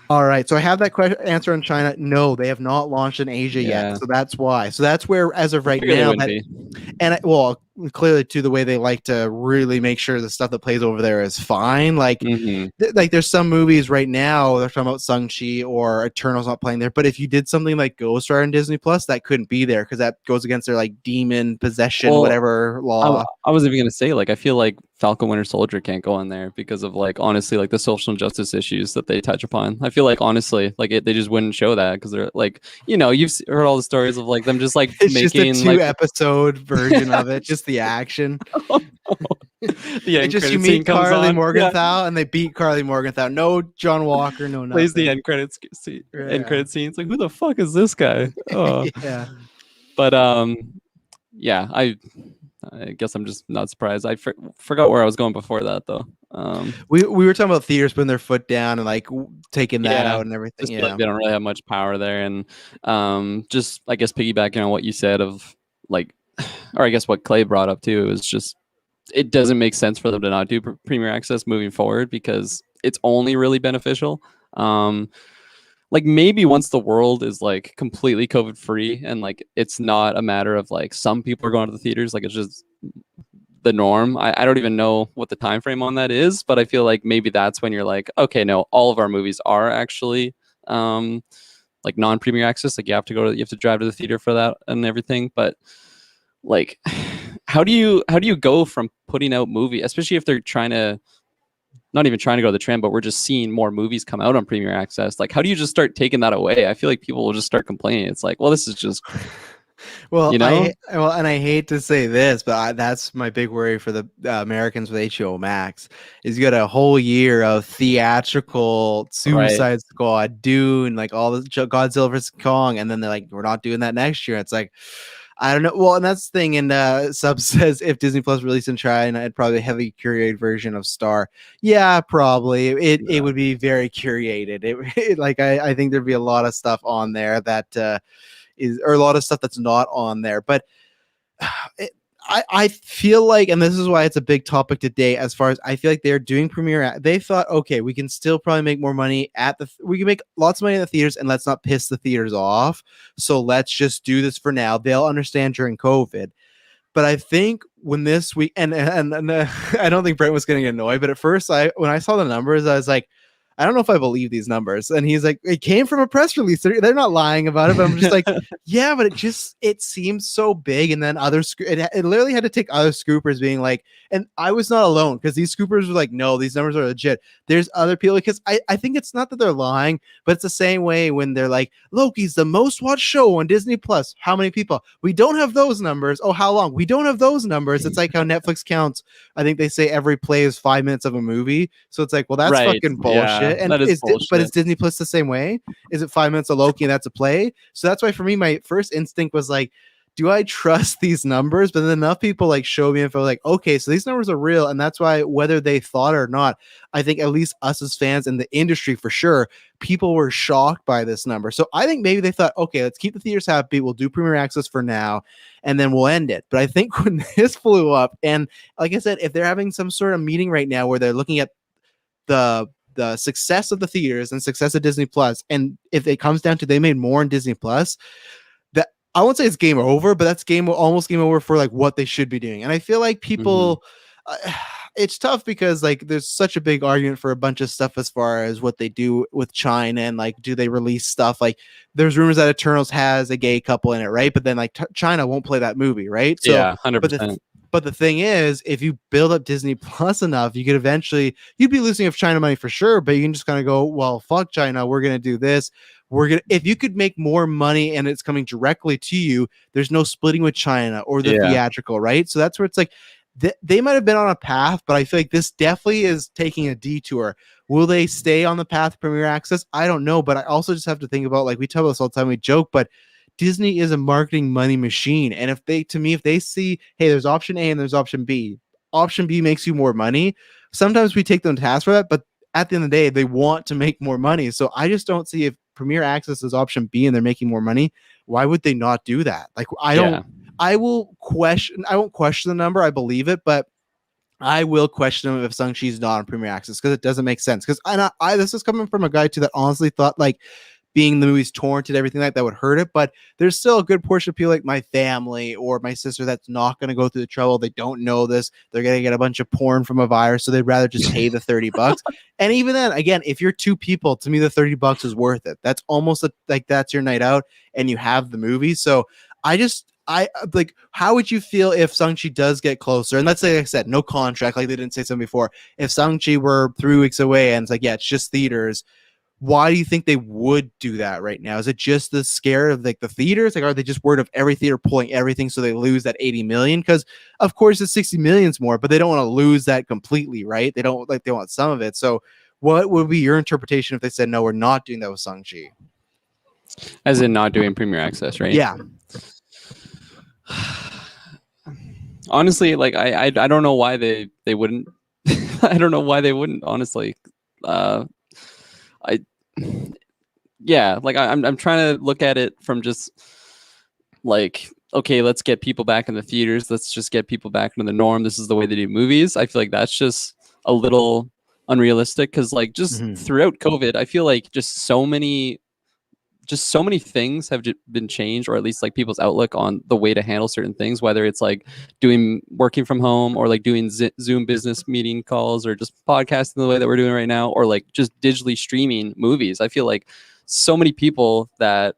All right, so I have that question answer on China. No, they have not launched in Asia yet, so that's why. So that's where, as of right now, well, clearly too, the way they like to really make sure the stuff that plays over there is fine. Like, like there's some movies right now they're talking about Shang-Chi or Eternals not playing there, but if you did something like Ghost Rider on Disney Plus, that couldn't be there because that goes against their like demon possession, whatever law. I was even gonna say, like, I feel like Falcon Winter Soldier can't go in there because of like, honestly, like the social justice issues that they touch upon. I feel like honestly, like they just wouldn't show that because they're like, you know, you've heard all the stories of like them just like it's making just a 2-episode version of it, just the action. The just you meet Carly Morgenthau and they beat Carly Morgenthau. No John Walker, no nothing. Plays the end credits scene. End credit scenes. Like, who the fuck is this guy? Oh. Yeah. But yeah, I guess I'm just not surprised. I forgot where I was going before that though. We were talking about theaters putting their foot down and like taking that out and everything. Yeah, like, they don't really have much power there, and just I guess piggybacking on what you said of like, or I guess what Clay brought up too, is just it doesn't make sense for them to not do Premier Access moving forward because it's only really beneficial. Like maybe once the world is like completely COVID free and like it's not a matter of like some people are going to the theaters, like it's just the norm. I don't even know what the time frame on that is, but I feel like maybe that's when you're like, okay, no, all of our movies are actually like non-Premier Access. Like you have to drive to the theater for that and everything. But like, how do you go from putting out movie, especially if they're not even trying to go to the trend, but we're just seeing more movies come out on Premier Access. Like, how do you just start taking that away? I feel like people will just start complaining. It's like, well, this is just, well, you know? And I hate to say this, but that's my big worry for the Americans with HBO Max is you got a whole year of theatrical Suicide Squad, Dune, like all the Godzilla vs. Kong, and then they're like, we're not doing that next year. It's like, I don't know. Well, and that's the thing. And Sub says if Disney Plus released in China, it'd probably a heavily curated version of Star. Yeah, probably. It would be very curated. Like I think there'd be a lot of stuff on there that or a lot of stuff that's not on there. But I feel like, and this is why it's a big topic today, as far as I feel like they're doing Premiere. They thought, okay, we can still probably make more money we can make lots of money in the theaters and let's not piss the theaters off. So let's just do this for now. They'll understand during COVID. But I think when this week, and I don't think Brent was getting annoyed, but at first when I saw the numbers, I was like, I don't know if I believe these numbers. And he's like, it came from a press release. They're not lying about it. But I'm just like, yeah, but it seems so big. And then it literally had to take other scoopers being like, and I was not alone because these scoopers were like, no, these numbers are legit. There's other people because I think it's not that they're lying, but it's the same way when they're like, Loki's the most watched show on Disney Plus. How many people? We don't have those numbers. Oh, how long? We don't have those numbers. It's like how Netflix counts. I think they say every play is 5 minutes of a movie. So it's like, well, that's fucking bullshit. Yeah. And but is Disney Plus the same way? Is it 5 minutes of Loki and that's a play? So that's why for me, my first instinct was like, do I trust these numbers? But then enough people like show me info like, okay, so these numbers are real. And that's why whether they thought it or not, I think at least us as fans in the industry for sure, people were shocked by this number. So I think maybe they thought, okay, let's keep the theaters happy. We'll do premiere access for now and then we'll end it. But I think when this flew up, and like I said, if they're having some sort of meeting right now where they're looking at the success of the theaters and success of Disney Plus, and if it comes down to they made more in Disney Plus, that I won't say it's game over, but that's almost game over for like what they should be doing. And I feel like people, it's tough because like there's such a big argument for a bunch of stuff as far as what they do with China and like do they release stuff like there's rumors that Eternals has a gay couple in it, right? But then like China won't play that movie, right? So yeah, 100%. But the thing is, if you build up Disney Plus enough, you could eventually, you'd be losing of China money for sure, but you can just kind of go, well, fuck China. We're going to do this. If you could make more money and it's coming directly to you, there's no splitting with China or the theatrical, right? So that's where it's like, they might have been on a path, but I feel like this definitely is taking a detour. Will they stay on the path of Premier Access? I don't know, but I also just have to think about, like we tell us all the time, we joke, but Disney is a marketing money machine. And if they see, hey, there's option A and there's option B makes you more money. Sometimes we take them to task for that, but at the end of the day, they want to make more money. So I just don't see if Premier Access is option B and they're making more money, why would they not do that? Like, I won't question the number. I believe it, but I will question them if Shang-Chi's not on Premier Access because it doesn't make sense. Because this is coming from a guy too that honestly thought like being the movie's torrented, everything like that would hurt it. But there's still a good portion of people like my family or my sister that's not going to go through the trouble. They don't know this. They're going to get a bunch of porn from a virus. So they'd rather just pay the $30. And even then, again, if you're two people, to me, the $30 is worth it. That's almost like that's your night out and you have the movie. So I like, how would you feel if Shang-Chi does get closer? And let's say, like I said, no contract, like they didn't say something before. If Shang-Chi were 3 weeks away and it's like, yeah, it's just theaters. Why do you think they would do that right now? Is it just the scare of like the theaters? Like, are they just worried of every theater pulling everything so they lose that 80 million? Because of course the 60 million's more, but they don't want to lose that completely, right? They want some of it. So what would be your interpretation if they said, no, we're not doing that with Shang-Chi? As in not doing Premier Access, right? Yeah. Honestly, like I don't know why they wouldn't. I don't know why they wouldn't, honestly. I'm trying to look at it from just like, okay, let's get people back in the theaters. Let's just get people back into the norm. This is the way they do movies. I feel like that's just a little unrealistic because like just throughout COVID, I feel like just so many things have been changed, or at least like people's outlook on the way to handle certain things, whether it's like working from home or like doing Zoom business meeting calls or just podcasting the way that we're doing right now, or like just digitally streaming movies. I feel like so many people that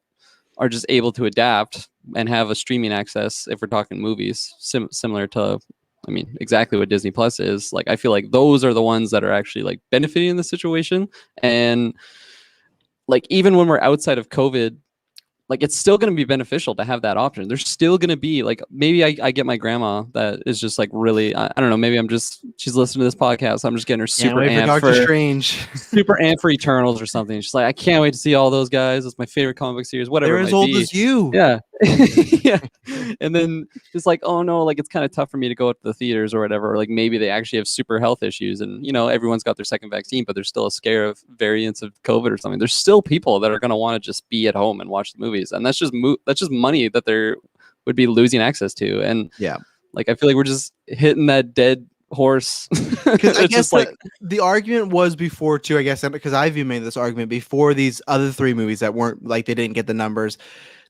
are just able to adapt and have a streaming access, if we're talking movies, similar to, I mean, exactly what Disney Plus is. Like, I feel like those are the ones that are actually like benefiting in the situation. And like, even when we're outside of COVID, like it's still going to be beneficial to have that option. There's still going to be like, maybe I get my grandma that is just like really, I don't know, maybe she's listening to this podcast. I'm just getting her super amped for Strange, super amped for Eternals or something. She's like, I can't wait to see all those guys. It's my favorite comic book series, whatever. They're as old as you. Yeah. Yeah. And then it's like, oh no, like it's kind of tough for me to go to the theaters or whatever. Or like maybe they actually have super health issues and, you know, everyone's got their second vaccine, but there's still a scare of variants of COVID or something. There's still people that are going to want to just be at home and watch the movies. And that's just money that they would be losing access to. And yeah, like, I feel like we're just hitting that dead horse. Because I guess like the argument was before too, I guess, because I've even made this argument before these other 3 movies that weren't like, they didn't get the numbers.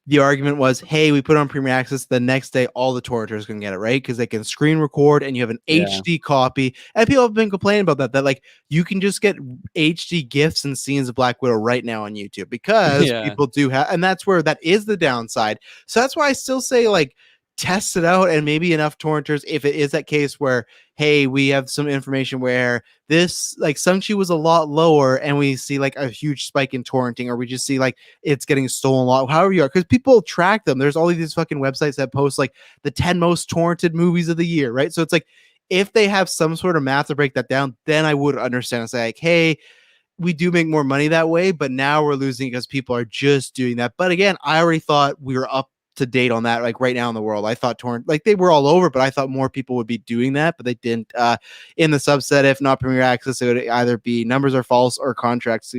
The argument was, hey, we put on Premier Access, the next day all the torrenters can get it, right? Because they can screen record and you have an HD copy. And people have been complaining about that like you can just get HD GIFs and scenes of Black Widow right now on YouTube because people do have, and that's where that is the downside. So that's why I still say like test it out and maybe enough torrenters if it is that case where, hey, we have some information where this like Shang-Chi was a lot lower and we see like a huge spike in torrenting, or we just see like it's getting stolen a lot, however you are, because people track them. There's all these fucking websites that post like the 10 most torrented movies of the year, right? So it's like if they have some sort of math to break that down, then I would understand and say like, hey, we do make more money that way, but now we're losing because people are just doing that. But again, I already thought we were up to date on that, like right now in the world. I thought torrent, like they were all over, but I thought more people would be doing that, but they didn't. In the subset, if not Premier Access, it would either be numbers are false or contracts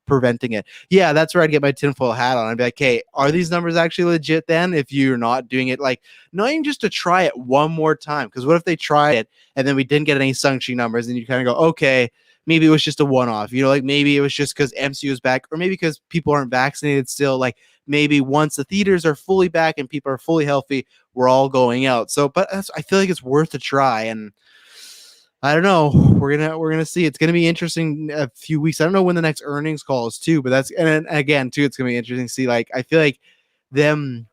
preventing it. Yeah, that's where I'd get my tinfoil hat on. I'd be like, hey, are these numbers actually legit then? If you're not doing it, like not even just to try it one more time, because what if they tried it and then we didn't get any Shang-Chi numbers, and you kind of go, okay, maybe it was just a one-off, like maybe it was just because MCU is back, or maybe because people aren't vaccinated still. Like maybe once the theaters are fully back and people are fully healthy, we're all going out. So, but I feel like it's worth a try, and I don't know. We're gonna see. It's gonna be interesting a few weeks. I don't know when the next earnings call is too, but that's, and again too, it's gonna be interesting to see. Like I feel like them.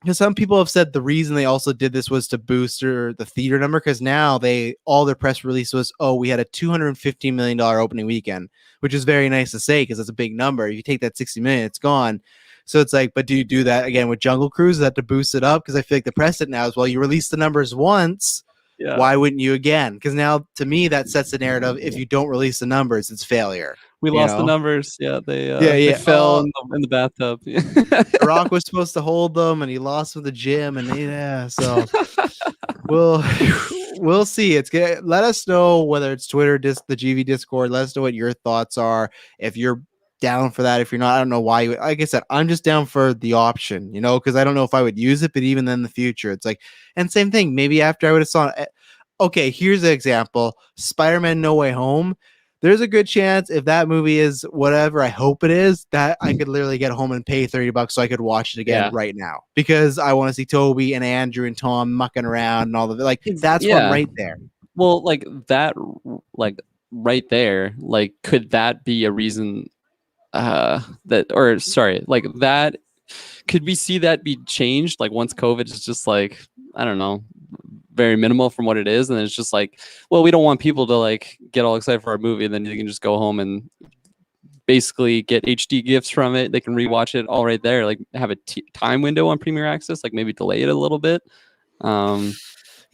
Because some people have said the reason they also did this was to boost the theater number, because now all their press release was, oh, we had a $215 million opening weekend, which is very nice to say because it's a big number. If you take that 60 million, it's gone. So it's like, but do you do that again with Jungle Cruise? Is that to boost it up? Because I feel like the precedent now is, well, you release the numbers once, why wouldn't you again? Because now to me that sets the narrative. If you don't release the numbers, it's failure. We lost the numbers. Yeah, they fell in the bathtub. The Rock was supposed to hold them, and he lost with the gym, and so we'll see. It's good. Let us know whether it's Twitter, the GV Discord. Let us know what your thoughts are. If you're down for that, if you're not, I don't know why. Like I said, I'm just down for the option, because I don't know if I would use it, but even then in the future, it's like, and same thing. Maybe after I would have saw it. Okay, here's an example: Spider-Man: No Way Home. There's a good chance if that movie is whatever I hope it is, that I could literally get home and pay $30 so I could watch it again right now, because I want to see Toby and Andrew and Tom mucking around and all of it. Like that's fun right there. Well, like that, like right there, like could that be a reason like that? Could we see that be changed? Like once COVID is just like, I don't know, very minimal from what it is, and it's just like, well, we don't want people to like get all excited for our movie, and then you can just go home and basically get HD gifts from it. They can rewatch it all right there, like have a time window on Premier Access, like maybe delay it a little bit.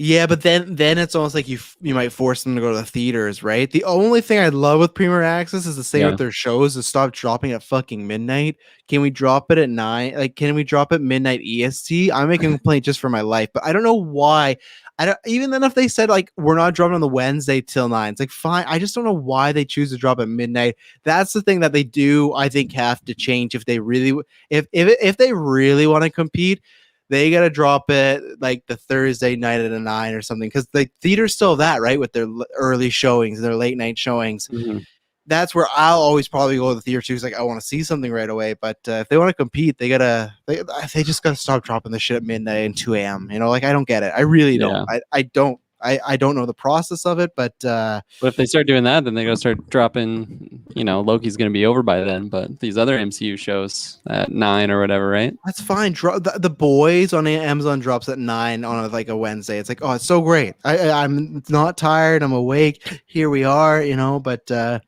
Yeah, but then it's almost like you might force them to go to the theaters, right? The only thing I love with Premier Access is the same with their shows, is stop dropping at fucking midnight. Can we drop it at 9? Like, can we drop at midnight EST? I'm making a complaint just for my life, but I don't know why. I don't, even then if they said like we're not dropping on the Wednesday till 9, it's like fine. I just don't know why they choose to drop at midnight. That's the thing that they do, I think, have to change if they really if they really want to compete. They got to drop it like the Thursday night at a 9 or something, because the theater's still that, right, with their early showings, their late night showings. Mm-hmm. That's where I'll always probably go to the theater too. It's like I want to see something right away, but if they want to compete, they just gotta stop dropping the shit at midnight and 2 a.m. Like I don't get it. I really don't. I don't. I don't know the process of it, but if they start doing that, then they gotta start dropping. Loki's gonna be over by then, but these other MCU shows at 9 or whatever, right? That's fine. The Boys on Amazon drops at 9 on a Wednesday. It's like, oh, it's so great. I'm not tired. I'm awake. Here we are, But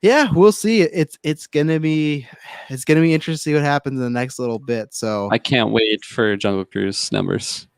yeah, we'll see. It's gonna be interesting to see what happens in the next little bit. So I can't wait for Jungle Cruise numbers.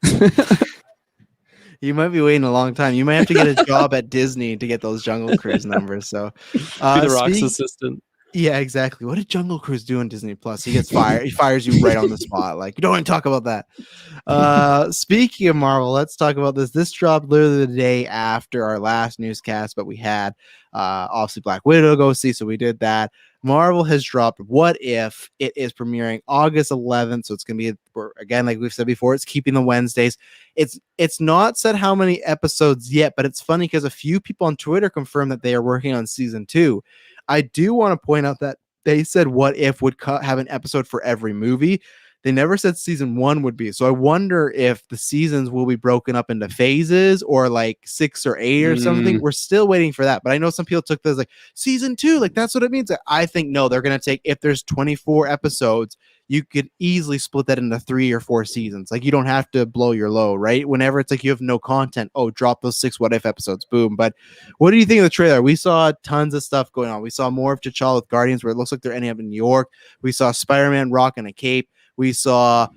You might be waiting a long time. You might have to get a job at Disney to get those Jungle Cruise numbers. So, be the Rock's assistant. Yeah, exactly. What did Jungle Cruise do on Disney Plus? He gets fired. He fires you right on the spot. Like, you don't want to talk about that. Speaking of Marvel, let's talk about this. This dropped literally the day after our last newscast, but we had obviously Black Widow go see, so we did that. Marvel has dropped What If. It is premiering August 11th, so it's going to be, again, like we've said before, it's keeping the Wednesdays. It's not said how many episodes yet, but it's funny because a few people on Twitter confirmed that they are working on season 2. I do want to point out that they said What If would have an episode for every movie. They never said season 1 would be. So I wonder if the seasons will be broken up into phases or like 6 or 8 or something. We're still waiting for that. But I know some people took this like season 2, like that's what it means. I think no, they're going to take, if there's 24 episodes, you could easily split that into 3 or 4 seasons. Like you don't have to blow your load, right? Whenever it's like you have no content, drop those 6 What If episodes, boom. But what do you think of the trailer? We saw tons of stuff going on. We saw more of T'Challa with Guardians, where it looks like they're ending up in New York. We saw Spider-Man rocking a cape. We saw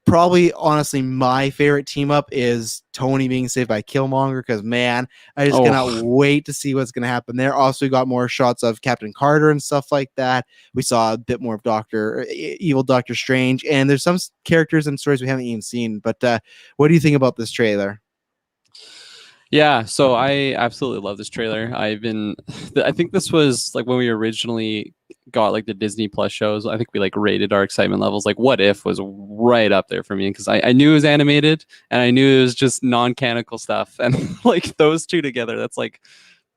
Probably, honestly, my favorite team up is Tony being saved by Killmonger, because man, I just cannot Oh, wait to see what's going to happen there. Also, we got more shots of Captain Carter and stuff like that. We saw a bit more of Evil Doctor Strange, and there's some characters and stories we haven't even seen. But what do you think about this trailer? yeah, so I absolutely love this trailer. I think this was like when we originally got like the Disney Plus shows. I think we like rated our excitement levels. Like, What If was right up there for me because I knew it was animated and I knew it was just non-canonical stuff, and like those two together,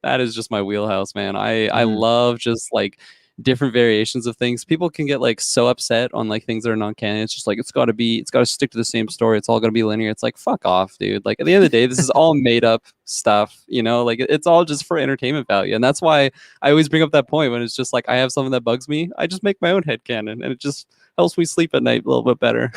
that is just my wheelhouse, man. I Mm. love just like different variations of things. People can get like so upset on like things that are non-canon. It's just like it's got to stick to the same story. It's all going to be linear. It's like fuck off, dude. Like at the end of the day, this is all made up stuff. You know, like it's all just for entertainment value, and that's why I always bring up that point when it's just like I have something that bugs me. I just make my own headcanon, and it just helps me sleep at night a little bit better.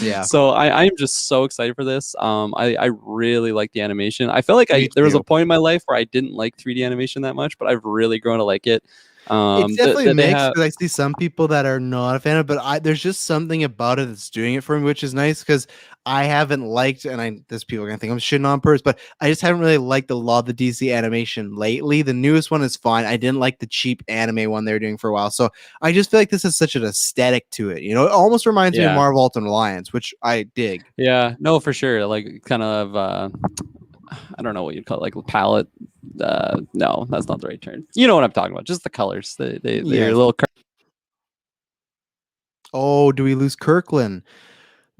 Yeah, So I am just so excited for this. I really like the animation. I feel like me there was a too. point in my life where I didn't like 3D animation that much, but I've really grown to like it. It's definitely That they mixed have, because I see some people that are not a fan of, but there's just something about it that's doing it for me, which is nice because I haven't liked, and there's people are gonna think I'm shitting on purpose, but I just haven't really liked a lot of the DC animation lately. The newest one is fine. I didn't like the cheap anime one they were doing for a while, so I just feel like this has such an aesthetic to it. You know, it almost reminds me of yeah, Marvel Ultimate Alliance, which I dig. yeah, no, for sure. Like kind of, I don't know what you'd call it, like palette. No, that's not the right term. You know what I'm talking about? Just the colors. They're a Yes. little. Oh, do we lose Kirklin?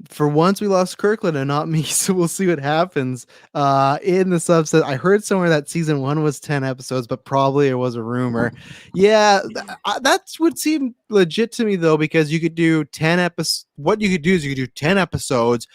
For once we lost Kirkland and not me, so we'll see what happens. In the subset, I heard somewhere that season 1 was 10 episodes, but probably it was a rumor. Yeah, that would seem legit to me though, because you could do 10 episodes. What you could do is you could do 10 episodes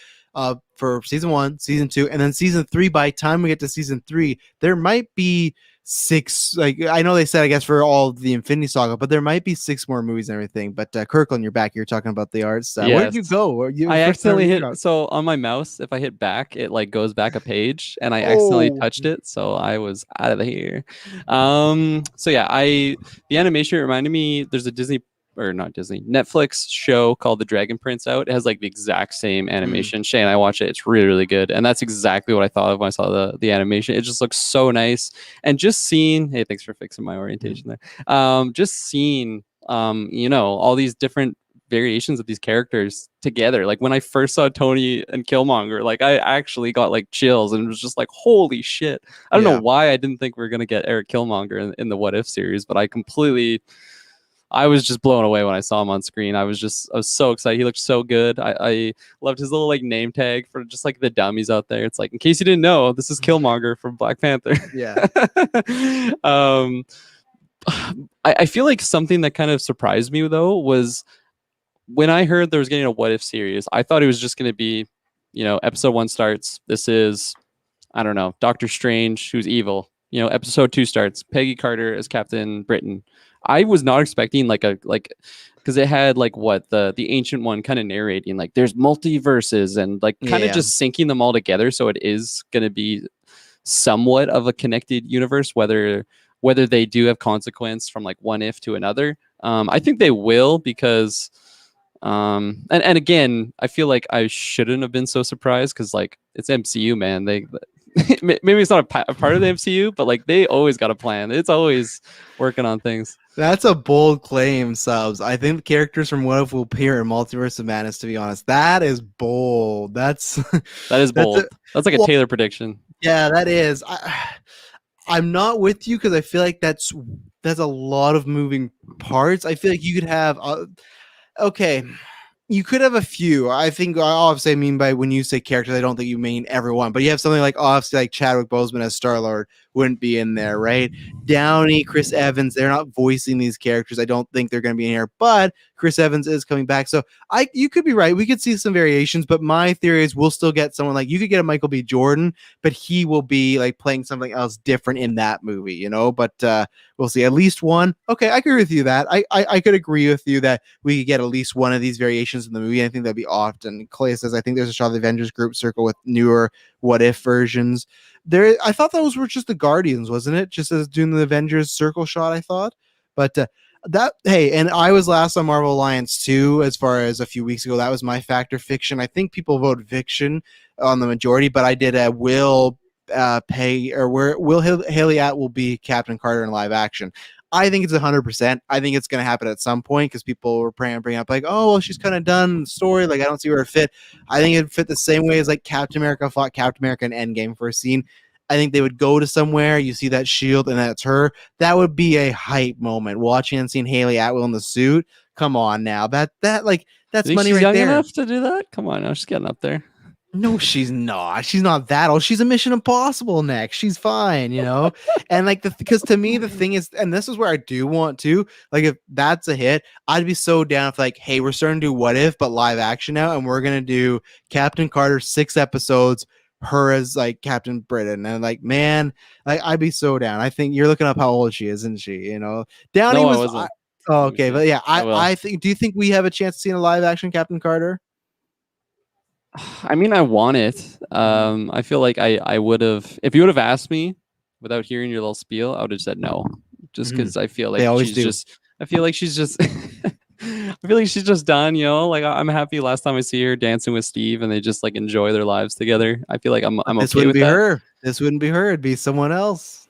for season 1, season 2, and then season 3. By the time we get to season 3, there might be 6, like I know they said I guess for all the Infinity Saga, but there might be 6 more movies and everything. But Kirkland, you're back. You're talking about the arts. Where did you Yes. go? You I first time accidentally you hit got? so on my mouse, if I hit back, it like goes back a page and I accidentally Oh, touched it, so I was out of here. So yeah, I the animation reminded me there's a Disney or not Disney, Netflix show called The Dragon Prince out. It has like the exact same mm, animation. Shay and I watch it. It's really, really good. And that's exactly what I thought of when I saw the animation. It just looks so nice. And just seeing, hey, thanks for fixing my orientation there. Just seeing all these different variations of these characters together. Like when I first saw Tony and Killmonger, like I actually got like chills and was just like, holy shit. I don't know yeah. why I didn't think we were gonna get Eric Killmonger in the What If series, but I was just blown away when I saw him on screen. I was so excited. He looked so good. I loved his little like name tag for just like the dummies out there. It's like, in case you didn't know, this is Killmonger from Black Panther. Yeah. um, I feel like something that kind of surprised me though was when I heard there was getting a What If series. I thought it was just going to be, episode 1 starts. This is, I don't know, Doctor Strange, who's evil. Episode 2 starts. Peggy Carter as Captain Britain. I was not expecting because it had like what the ancient one kind of narrating like there's multiverses and like kind of Yeah. just syncing them all together, so it is going to be somewhat of a connected universe, whether they do have consequence from like one if to another. I think they will because and again, I feel like I shouldn't have been so surprised because like it's MCU, man. They maybe it's not a part of the MCU, but like they always got a plan. It's always working on things. That's a bold claim, Subs. I think the characters from What If will appear in Multiverse of Madness, to be honest. That is bold. That's That is that's a bold. That's like a well, Taylor prediction. yeah, that is. I'm not with you because I feel like that's a lot of moving parts. I feel like you could have okay. You could have a few. I think obviously I mean by when you say characters, I don't think you mean everyone, but you have something like obviously like Chadwick Boseman as Star-Lord wouldn't be in there, right? Downey, Chris Evans, they're not voicing these characters. I don't think they're going to be in here, but Chris Evans is coming back. So you could be right. We could see some variations, but my theory is we'll still get someone like you could get a Michael B. Jordan, but he will be like playing something else different in that movie, but we'll see at least one. Okay, I agree with you that I could agree with you that we could get at least one of these variations in the movie. I think that'd be often. Clay says I think there's a shot of the Avengers group circle with newer What If versions. There, I thought those were just the Guardians, wasn't it? Just as doing the Avengers circle shot, I thought. But Hey, and I was last on Marvel Alliance too, as far as a few weeks ago. That was my factor fiction. I think people vote fiction on the majority, but I did a Haley At will be Captain Carter in live action. I think it's 100%. I think it's going to happen at some point because people were bringing up like, oh, well, she's kind of done the story. Like, I don't see where it fit. I think it fit the same way as like Captain America fought Captain America in Endgame for a scene. I think they would go to somewhere. You see that shield, and that's her. That would be a hype moment. Watching and seeing Haley Atwell in the suit. Come on now, that's money right young there. Enough to do that? Come on, now she's getting up there. No, she's not. She's not that old. She's a Mission Impossible next. She's fine, And like because to me the thing is, and this is where I do want to like if that's a hit, I'd be so down if like, hey, we're starting to do What If but live action now, and we're gonna do Captain Carter 6 episodes. Her as like Captain Britain, and like, man, like I'd be so down. I think you're looking up how old she is, isn't she? Downey was. Oh, okay, but yeah, I think. Do you think we have a chance to see a live action Captain Carter? I mean, I want it. I feel like I would have, if you would have asked me without hearing your little spiel, I would have said no, just because I feel like I feel like she's just. I feel like she's just done, Like I'm happy last time I see her dancing with Steve, and they just like enjoy their lives together. I feel like I'm this okay wouldn't with be that. her. This wouldn't be her. It'd be someone else.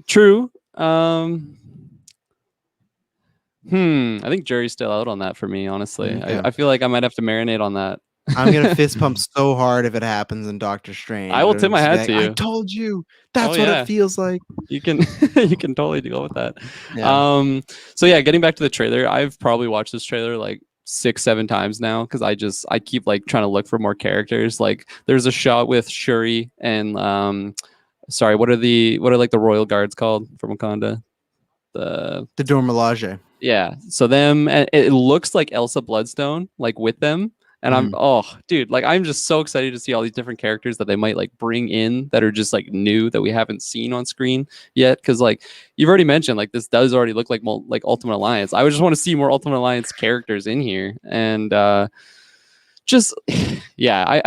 True. I think jury's still out on that for me, honestly. Okay. I feel like I might have to marinate on that. I'm gonna fist pump so hard if it happens in Doctor Strange. I will tip my hat to you. I told you. That's what it feels like. You can totally deal with that. Yeah. So yeah, getting back to the trailer, I've probably watched this trailer like 6-7 times now because I keep like trying to look for more characters. Like there's a shot with Shuri and sorry, what are like the royal guards called from Wakanda? The Dora Milaje. Yeah. So them, it looks like Elsa Bloodstone, like with them. And I'm just so excited to see all these different characters that they might like bring in that are just like new that we haven't seen on screen yet. Cause like you've already mentioned, like this does already look like Ultimate Alliance. I would just want to see more Ultimate Alliance characters in here. And I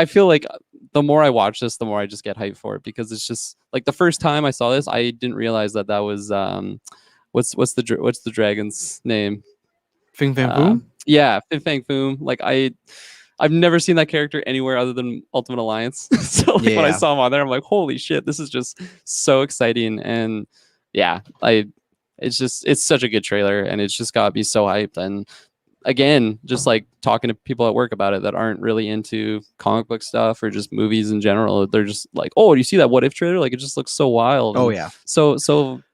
feel like the more I watch this, the more I just get hyped for it because it's just like the first time I saw this, I didn't realize that was what's the dragon's name? Fin Fang Foom? Yeah, Fin Fang Foom. Like I've never seen that character anywhere other than Ultimate Alliance. So when I saw him on there, I'm like, holy shit, this is just so exciting. And yeah, it's such a good trailer and it's just got me so hyped. And again, just like talking to people at work about it that aren't really into comic book stuff or just movies in general, they're just like, oh, do you see that What If trailer? Like it just looks so wild. Oh yeah. So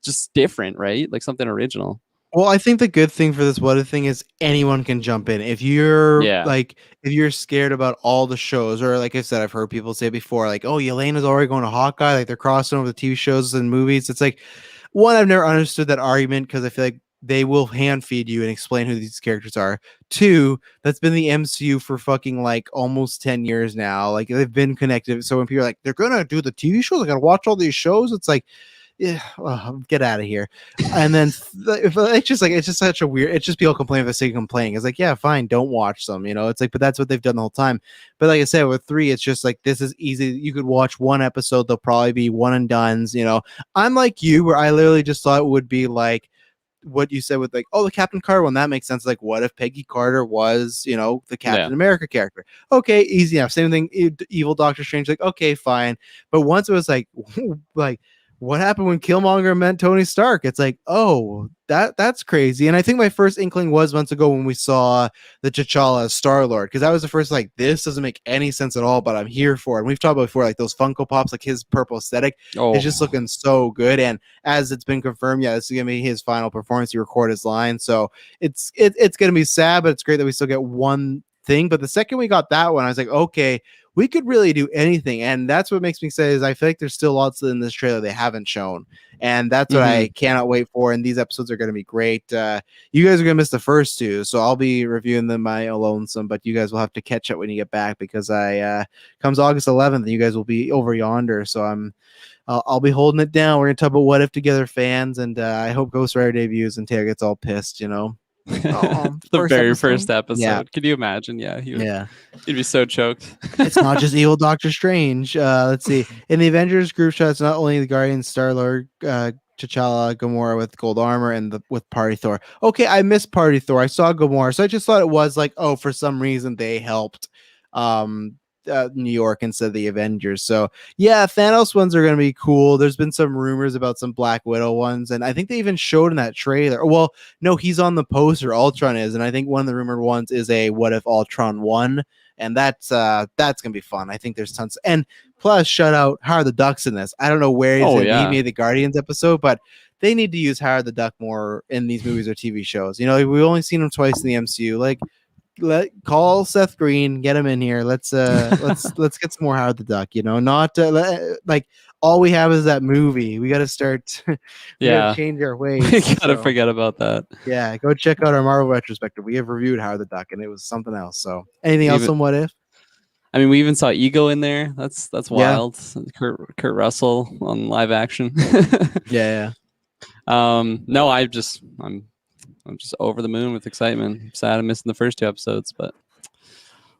just different, right? Like something original. Well, I think the good thing for this What If thing is anyone can jump in. If you're if you're scared about all the shows, or like I said, I've heard people say before, like, oh, Yelena's already going to Hawkeye, like they're crossing over the TV shows and movies. It's like, one, I've never understood that argument because I feel like they will hand feed you and explain who these characters are. Two, that's been the MCU for fucking like almost 10 years now. Like they've been connected. So when people are like, they're gonna do the TV shows, I gotta watch all these shows, it's like, yeah, well, get out of here. And then it's just such a weird, it's just people complaining for the sake of complaining. It's like, yeah, fine, don't watch them, it's like, but that's what they've done the whole time. But like I said, with 3, it's just like, this is easy. You could watch one episode, they'll probably be one and dones. I'm like you, where I literally just thought it would be like what you said with like, oh, the Captain Carter one, that makes sense. Like, what if Peggy Carter was, the Captain America character? Okay, easy enough. Same thing, evil Doctor Strange, like, okay, fine. But once it was like what happened when Killmonger met Tony Stark? It's like, oh, that's crazy. And I think my first inkling was months ago when we saw the T'Challa Star-Lord, because that was the first like, this doesn't make any sense at all, but I'm here for it. And we've talked about before, like those Funko Pops, like his purple aesthetic is just looking so good. And as it's been confirmed, this is gonna be his final performance. He recorded his line, so it's gonna be sad, but it's great that we still get one thing. But the second we got that one, I was like, okay, we could really do anything. And that's what makes me say is I feel like there's still lots in this trailer they haven't shown. And that's what I cannot wait for. And these episodes are going to be great. You guys are going to miss the first 2. So I'll be reviewing them my lonesome, but you guys will have to catch up when you get back because comes August 11th and you guys will be over yonder. So I'll be holding it down. We're going to talk about What If Together fans. And I hope Ghost Rider debuts and Taylor gets all pissed, the first episode. Yeah. Can you imagine? Yeah. He'd be so choked. It's not just evil Doctor Strange. Let's see. In the Avengers group shot, it's not only the Guardian, Star-Lord, T'Challa, Gamora with gold armor, and with Party Thor. Okay, I missed Party Thor. I saw Gamora, so I just thought it was like, oh, for some reason they helped New York instead of the Avengers. So yeah, Thanos ones are gonna be cool. There's been some rumors about some Black Widow ones, and I think they even showed in that trailer. Well, no, he's on the poster. Ultron is, and I think one of the rumored ones is a What If Ultron won, and that's gonna be fun. I think there's tons, and plus shout out Howard the Duck's in this. I don't know where he's gonna be. He made the Guardians episode, but they need to use Howard the Duck more in these movies or TV shows. You know, we've only seen him twice in the MCU. Like, call Seth Green, get him in here. Let's get some more Howard the Duck. You know, not like all we have is that movie. We got to start. We got to change our ways. We gotta forget about that. Yeah, go check out our Marvel retrospective. We have reviewed Howard the Duck, and it was something else. So, anything else on What If? I mean, we even saw Ego in there. That's wild. Kurt Russell on live action. Yeah. No, I'm just over the moon with excitement. I'm sad I'm missing the first 2 episodes, but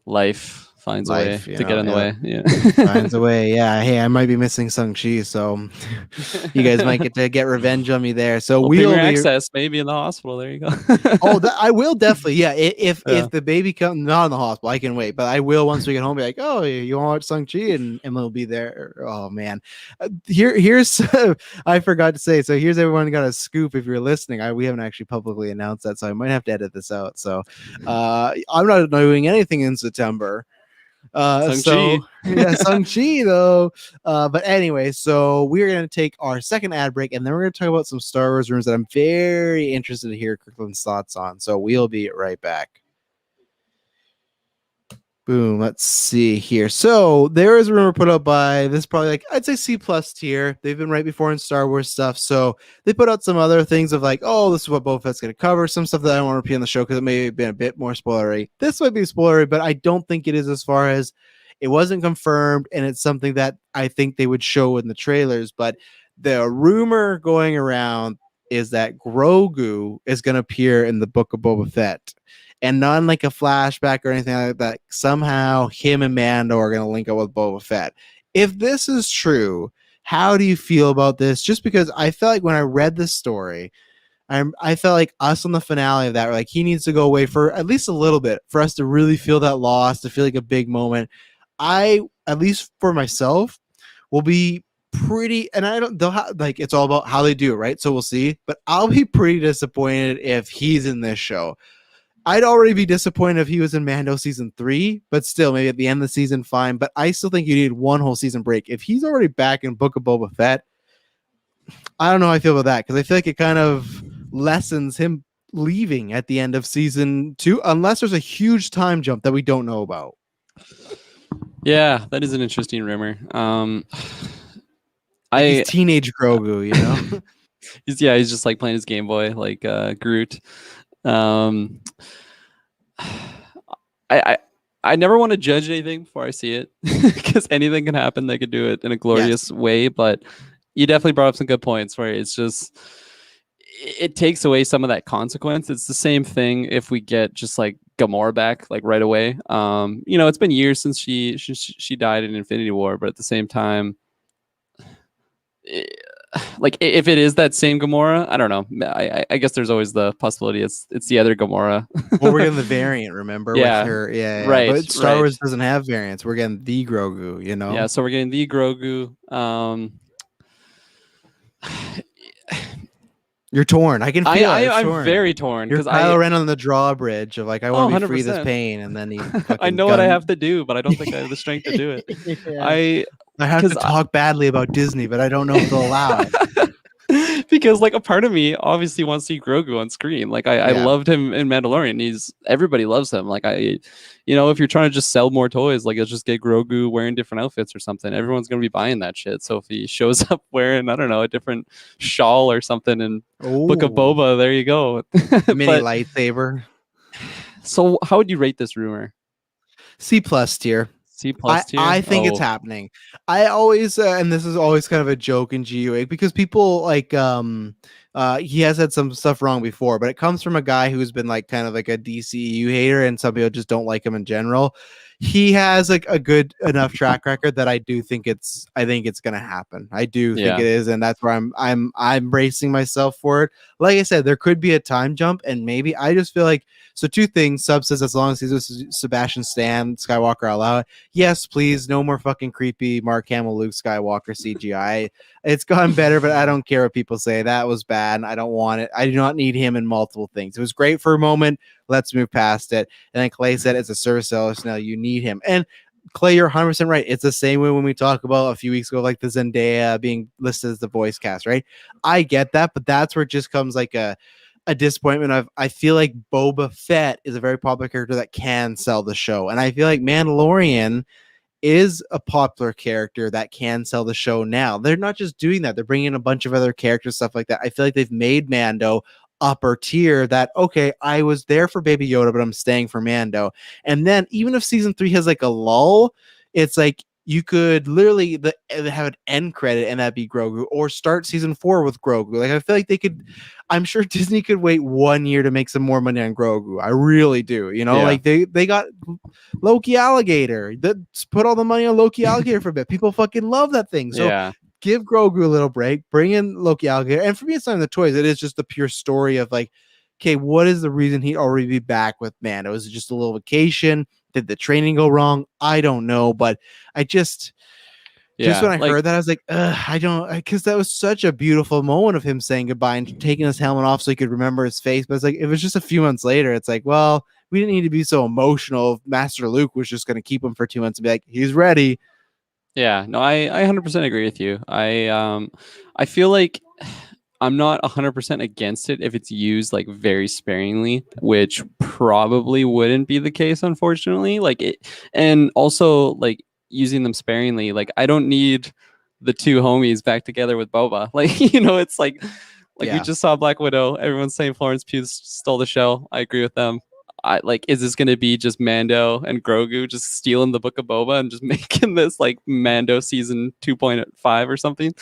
life finds a way to get in the way. Yeah, finds a way. Yeah. Hey, I might be missing Shang-Chi, so you guys might get revenge on me there. So we'll access maybe in the hospital. There you go. I will definitely. Yeah, if the baby comes not in the hospital, I can wait. But I will once we get home. Be like, oh, you want to watch Shang-Chi, and we'll be there. Oh man, here's I forgot to say. So here's everyone got a scoop. If you're listening, we haven't actually publicly announced that, so I might have to edit this out. So I'm not doing anything in September. Shang-Chi though. But anyway, so we're gonna take our second ad break, and then we're gonna talk about some Star Wars rumors that I'm very interested to hear Kirklin's thoughts on. So we'll be right back. Boom. Let's see here. So there is a rumor put out by this, probably like I'd say C+ tier. They've been right before in Star Wars stuff. So they put out some other things of like, oh, this is what Boba Fett's going to cover. Some stuff that I don't want to repeat on the show because it may have been a bit more spoilery. This might be spoilery, but I don't think it is, as far as it wasn't confirmed. And it's something that I think they would show in the trailers. But the rumor going around is that Grogu is going to appear in the Book of Boba Fett. And not like a flashback or anything like that. Somehow him and Mando are going to link up with Boba Fett. If this is true, how do you feel about this? Just because I felt like when I read this story, I felt like us on the finale of that, like he needs to go away for at least a little bit for us to really feel that loss, to feel like a big moment. At least for myself, will be pretty, and I don't, like it's all about how they do it, right? So we'll see. But I'll be pretty disappointed if he's in this show. I'd already be disappointed if he was in Mando season 3, but still, maybe at the end of the season, fine. But I still think you need one whole season break. If he's already back in Book of Boba Fett, I don't know how I feel about that, because I feel like it kind of lessens him leaving at the end of season 2, unless there's a huge time jump that we don't know about. Yeah, that is an interesting rumor. He's teenage Grogu, you know? he's just like playing his Game Boy, like Groot. I never want to judge anything before I see it, because anything can happen. They could do it in a glorious way, but you definitely brought up some good points where it's just, it takes away some of that consequence. It's the same thing if we get just like Gamora back like right away. It's been years since she died in Infinity War, but at the same time, like if it is that same Gamora, I don't know. I guess there's always the possibility it's the other Gamora. Well, we're getting the variant, remember? Yeah, with her, yeah. Right. But Star Wars doesn't have variants. We're getting the Grogu, you know? Yeah, so we're getting the Grogu. You're torn. I can feel it. I'm very torn, because Kylo Ren on the drawbridge of like, I want to be free of this pain, and then he I know what I have to do, but I don't think I have the strength to do it. Yeah. I have to talk badly about Disney, but I don't know if they'll allow it. Because like a part of me obviously wants to see Grogu on screen. Like I loved him in Mandalorian. Everybody loves him. Like if you're trying to just sell more toys, like let's just get Grogu wearing different outfits or something. Everyone's gonna be buying that shit. So if he shows up wearing, I don't know, a different shawl or something in Book of Boba, there you go. Mini lightsaber. So how would you rate this rumor? C+ tier. C+ tier? I think it's happening. I always, and this is always kind of a joke in GUA, because people like, he has had some stuff wrong before, but it comes from a guy who's been like kind of like a DCU hater, and some people just don't like him in general. he has like a good enough track record that I think it's gonna happen. I do think Yeah. it is, and that's where I'm bracing myself for it. Like I said, there could be a time jump, and maybe I just feel like so. Two things. Sub says as long as he's with Sebastian Stan Skywalker, I'll allow it. Yes, please, no more fucking creepy Mark Hamill Luke Skywalker CGI. It's gone better, but I don't care what people say. That was bad. I don't want it. I do not need him in multiple things. It was great for a moment. Let's move past it. And then Clay said, it's a service element now. You need him. And Clay, you're 100% right. It's the same way when we talk about a few weeks ago, like the Zendaya being listed as the voice cast, right? I get that, but that's where it just comes like a disappointment of I feel like Boba Fett is a very popular character that can sell the show. And I feel like Mandalorian is a popular character that can sell the show now. They're not just doing that. They're bringing in a bunch of other characters, stuff like that. I feel like they've made Mando upper tier that, okay, I was there for Baby Yoda, but I'm staying for Mando. And then even if season 3 has like a lull, it's like you could literally have an end credit and that'd be Grogu, or start season 4 with Grogu. Like I feel like they could, I'm sure Disney could wait 1 year to make some more money on Grogu. I really do. You know, like they got Loki Alligator. Let's put all the money on Loki Alligator for a bit. People fucking love that thing. So give Grogu a little break, bring in Loki Alligator. And for me, it's not the toys. It is just the pure story of like, okay, what is the reason he'd already be back with Mando? Is it just a little vacation? Did the training go wrong? I don't know. But I just when I heard that, I was like, I don't, because that was such a beautiful moment of him saying goodbye and taking his helmet off so he could remember his face. But it's like, it was just a few months later. It's like, well, we didn't need to be so emotional. Master Luke was just going to keep him for 2 months and be like, he's ready. Yeah, no, I 100% agree with you. I feel like I'm not 100% against it if it's used like very sparingly, which probably wouldn't be the case, unfortunately. Like it, and also like using them sparingly. Like I don't need the two homies back together with Boba. Like it's like we just saw Black Widow. Everyone's saying Florence Pugh stole the show. I agree with them. Is this going to be just Mando and Grogu just stealing the Book of Boba and just making this like Mando season 2.5 or something?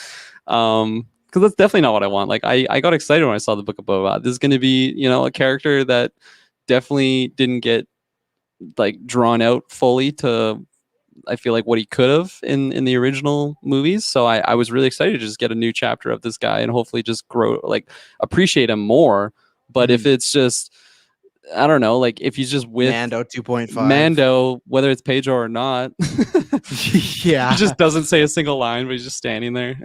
Because that's definitely not what I want. Like I got excited when I saw the Book of Boba. This is going to be a character that definitely didn't get like drawn out fully to, I feel like, what he could have in the original movies. So I was really excited to just get a new chapter of this guy and hopefully just grow, like appreciate him more. But if it's just, I don't know, like if he's just with Mando 2.5, Mando, whether it's Pedro or not, he just doesn't say a single line, but he's just standing there.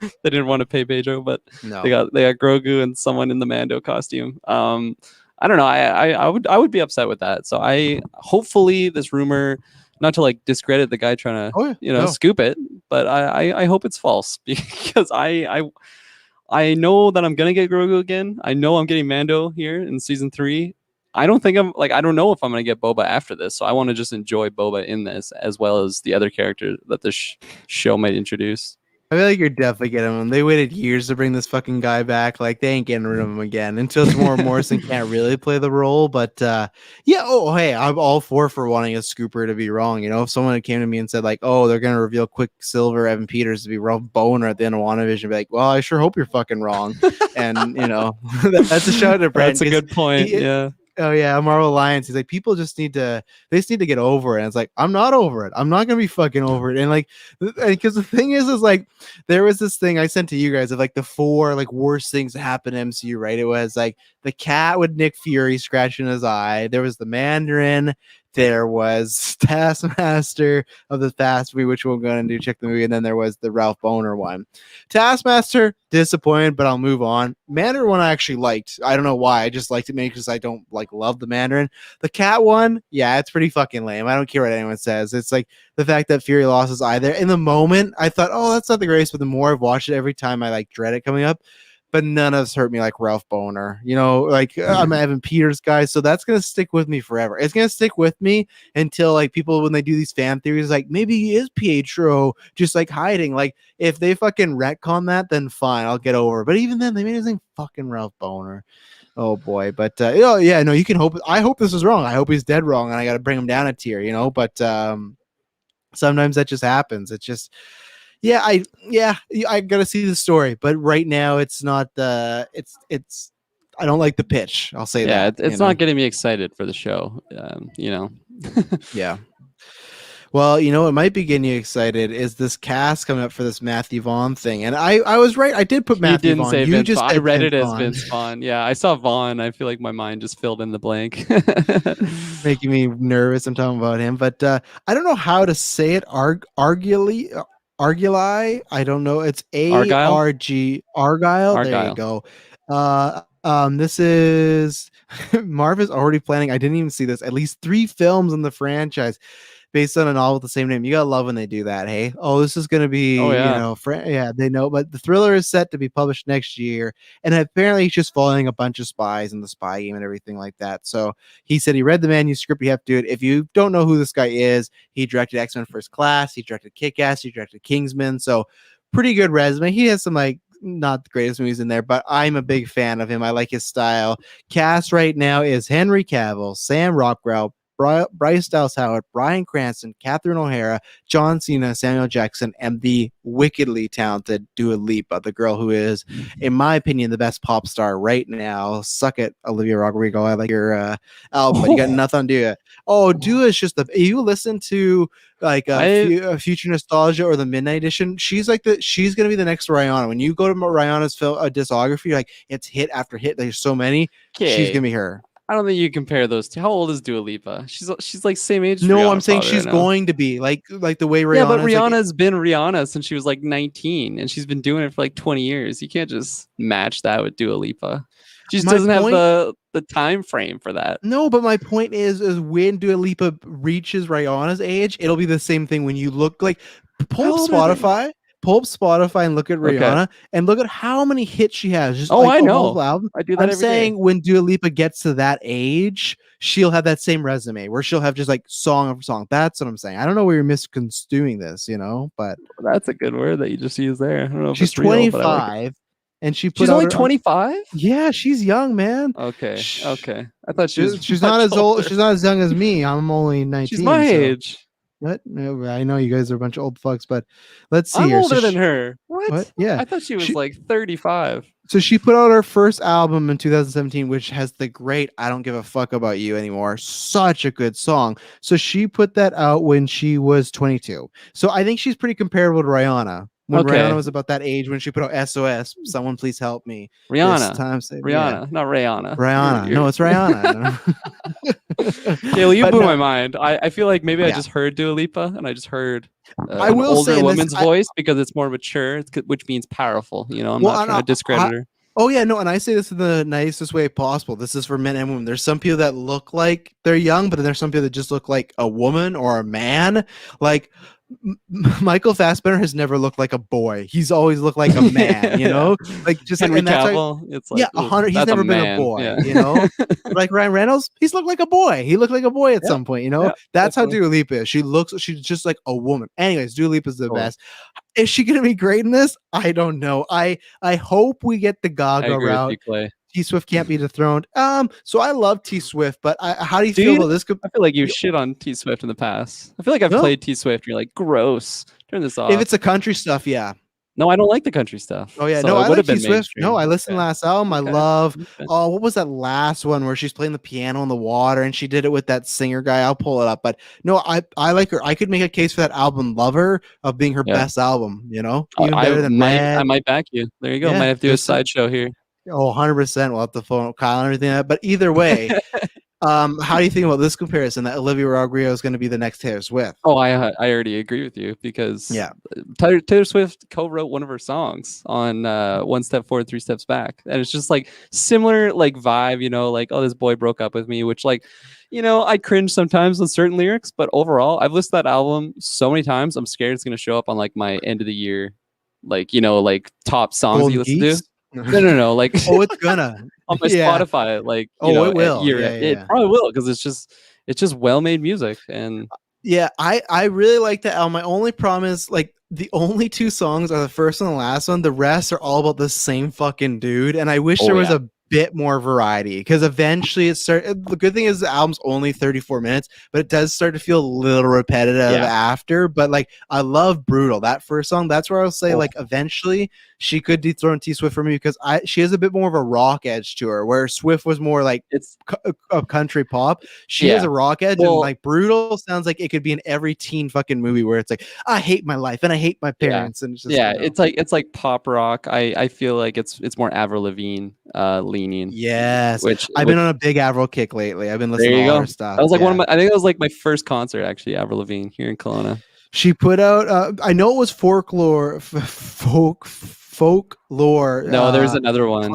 They didn't want to pay Pedro, but they got Grogu and someone in the Mando costume. I don't know. I would be upset with that. So hopefully this rumor, not to like discredit the guy trying to scoop it, but I hope it's false, because I know that I'm gonna get Grogu again. I know I'm getting Mando here in season 3. I don't know if I'm gonna get Boba after this. So I want to just enjoy Boba in this as well as the other characters that this show might introduce. I feel like you're definitely getting him. They waited years to bring this fucking guy back. Like, they ain't getting rid of him again until Tamora Morrison can't really play the role. But hey, I'm all for wanting a scooper to be wrong. If someone came to me and said like, oh, they're gonna reveal Quicksilver Evan Peters to be Ralph Boner at the end of WandaVision, be like, well, I sure hope you're fucking wrong. And that's a shout to Brent. That's a good point. Oh yeah, Marvel Alliance. He's like, people just need to get over it. And it's like, I'm not over it. I'm not gonna be fucking over it. And like, because the thing is like, there was this thing I sent to you guys of like the 4 like worst things that happened in MCU, right? It was like the cat with Nick Fury scratching his eye. There was the Mandarin. There was Taskmaster of the Fast Movie, which we'll go and do check the movie, and then there was the Ralph Boner one. Taskmaster, disappointed, but I'll move on. Mandarin one I actually liked. I don't know why. I just liked it maybe because I don't like love the Mandarin. The cat one, yeah, it's pretty fucking lame. I don't care what anyone says. It's like the fact that Fury lost his eye there. In the moment, I thought, oh, that's not the greatest, but the more I've watched it, every time I like dread it coming up. But none of us hurt me like Ralph Boner. I'm an Evan Peters guy, so that's gonna stick with me forever. It's gonna stick with me until like people, when they do these fan theories, like maybe he is Pietro just like hiding. Like if they fucking retcon that, then fine, I'll get over it. But even then, they made his name fucking Ralph Boner. Oh boy. But you can hope. I hope this is wrong. I hope he's dead wrong, and I got to bring him down a tier. But sometimes that just happens. It's just. Yeah, I gotta see the story, but right now it's not it's I don't like the pitch. I'll say that. Yeah, it's not getting me excited for the show. Yeah. Well, you know what might be getting you excited is this cast coming up for this Matthew Vaughn thing. And I was right. I did put You Matthew didn't Vaughn. say You Vince just Vaughn. I said read Vince it as Vaughn, Vince Vaughn. Yeah, I saw Vaughn. I feel like my mind just filled in the blank. making me nervous. I'm talking about him, but I don't know how to say it. Arguli. I don't know. It's Argyle? Argyle. There you Argyle. go. This is Marv is already planning. I didn't even see this. At least 3 films in the franchise based on a novel with the same name. You gotta love when they do that. Hey, oh, this is gonna Oh be, yeah. yeah, they know. But the thriller is set to be published next year, and apparently he's just following a bunch of spies in the spy game and everything like that. So he said he read the manuscript. You have to do it. If you don't know who this guy is, he directed X-Men First Class, he directed Kick-Ass, he directed Kingsman. So pretty good resume. He has some like not the greatest movies in there, but I'm a big fan of him. I like his style. Cast right now is Henry Cavill, Sam Rockwell, Bryce Dallas Howard, Bryan Cranston, Catherine O'Hara, John Cena, Samuel Jackson, and the wickedly talented Dua Lipa, the girl who is, in my opinion, the best pop star right now. Suck it, Olivia Rodrigo. I like your album, but you got nothing on Dua. Oh, Dua is just the. You listen to like Future Nostalgia or the Midnight Edition. She's gonna be the next Rihanna. When you go to Rihanna's discography, like it's hit after hit. There's so many. She's gonna be her. I don't think you compare those two. How old is Dua Lipa? She's like same age. No, Rihanna I'm saying she's right going to be like the way Rihanna. Yeah, but Rihanna's been Rihanna since she was like 19, and she's been doing it for like 20 years. You can't just match that with Dua Lipa. She just doesn't have the time frame for that. No, but my point is when Dua Lipa reaches Rihanna's age, it'll be the same thing. When you look like pull up Spotify and look at Rihanna and look at how many hits she has. Just I know. Album. I do that. I'm saying when Dua Lipa gets to that age, she'll have that same resume where she'll have just like song after song. That's what I'm saying. I don't know where you're misconstruing this, but that's a good word that you just used there. I don't know if she's 25. Like and she's only 25. Yeah, she's young, man. Okay. I thought she's not as old. She's not as young as me. I'm only 19. She's my age. What? No, I know you guys are a bunch of old fucks, but let's see. I'm older than her. What? Yeah. I thought she was like 35. So she put out her first album in 2017, which has the great "I Don't Give a Fuck About You Anymore." Such a good song. So she put that out when she was 22. So I think she's pretty comparable to Rihanna. When Rihanna was about that age when she put out SOS, someone please help me. Rihanna. This time, Rihanna, not Rihanna. Rihanna. No, it's Rihanna. Okay, well, you blew my mind. I feel like maybe I just heard Dua Lipa and I just heard I will an older say woman's voice because it's more mature, which means powerful. I'm not trying to discredit her. Oh yeah, no, and I say this in the nicest way possible. This is for men and women. There's some people that look like they're young, but then there's some people that just look like a woman or a man. Like Michael Fassbender has never looked like a boy. He's always looked like a man, like just Henry like, Cavill. It's like 100. He's never been a boy, Like Ryan Reynolds, he's looked like a boy. He looked like a boy at some point, That's how Dua Lipa is. She's just like a woman. Anyways, Dua Lipa is the best. Is she gonna be great in this? I don't know. I hope we get the Gaga route. T Swift can't be dethroned. So I love T Swift, but how do you feel about this? I feel like you shit on T Swift in the past. I feel like I've played T Swift. You're like, gross. Turn this off. If it's a country stuff, yeah. No, I don't like the country stuff. Oh yeah, so no, I like T Swift. Mainstream. No, I listened last album. I love. Oh, what was that last one where she's playing the piano in the water and she did it with that singer guy? I'll pull it up. But no, I like her. I could make a case for that album, Lover, of being her best album. Even better than I might back you. There you go. Might have to do a sideshow here. Oh, 100%. We'll have to phone Kyle and everything. But either way, how do you think about this comparison that Olivia Rodrigo is going to be the next Taylor Swift? Oh, I already agree with you because Taylor Swift co-wrote one of her songs on One Step Forward, Three Steps Back. And it's just like similar like vibe, like, oh, this boy broke up with me, which like, I cringe sometimes with certain lyrics, but overall, I've listened to that album so many times. I'm scared it's going to show up on like my end of the year, like, like top songs Golden you listen Geeks? to. No. Like, oh, it's gonna on my Spotify. Like, it will. It probably will because it's just well-made music. And I really like the album. My only problem is like the only 2 songs are the first and the last one. The rest are all about the same fucking dude. And I wish there was a bit more variety because eventually the good thing is the album's only 34 minutes, but it does start to feel a little repetitive after. But like, I love Brutal, that first song. That's where I'll say like eventually she could dethrone T Swift for me because she has a bit more of a rock edge to her, where Swift was more like it's a country pop. She has a rock edge, and like Brutal sounds like it could be in every teen fucking movie where it's like, I hate my life and I hate my parents, and it's just, it's like pop rock. I feel like it's more Avril Lavigne leaning. Yes, I've been on a big Avril kick lately. I've been listening to all her stuff. That was like one of my. I think it was like my first concert actually. Avril Lavigne here in Kelowna. She put out. I know it was folklore. No, there's another one.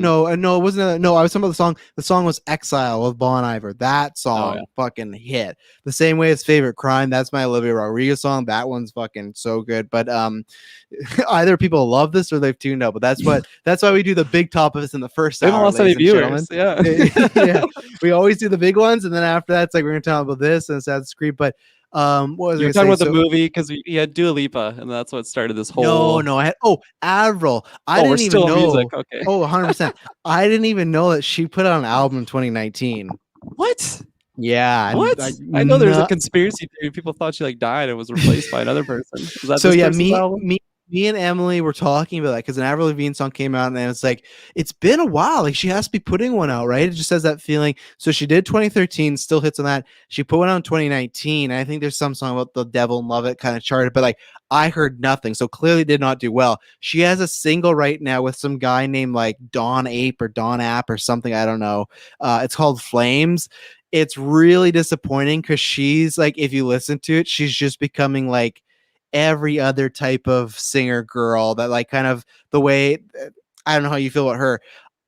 No, it wasn't. No, I was talking about the song. The song was "Exile" with Bon Iver. That song fucking hit. The same way as "Favorite Crime." That's my Olivia Rodrigo song. That one's fucking so good. But either people love this or they've tuned out. But that's why we do the big topics in the first hour. Lost any viewers. Yeah. Yeah, we always do the big ones, and then after that, it's like we're gonna talk about this and Assassin's Creed. But what was you're talking about the movie because he had Dua Lipa, and that's what started this whole. No, I had Avril. I didn't even know. Music. Okay. 100%. I didn't even know that she put out an album in 2019. What? Yeah. What? I know there's a conspiracy theory. People thought she like died and was replaced by another person. Is that so yeah, me and Emily were talking about that because an Avril Lavigne song came out, and it's like, it's been a while. Like, she has to be putting one out, right? It just has that feeling. So she did 2013, still hits on that. She put one out in 2019. I think there's some song about the devil and love it kind of charted, but like, I heard nothing. So clearly did not do well. She has a single right now with some guy named like Don Ape or Don App or something. I don't know. It's called Flames. It's really disappointing because she's like, if you listen to it, she's just becoming like every other type of singer girl that like kind of the way, I don't know how you feel about her.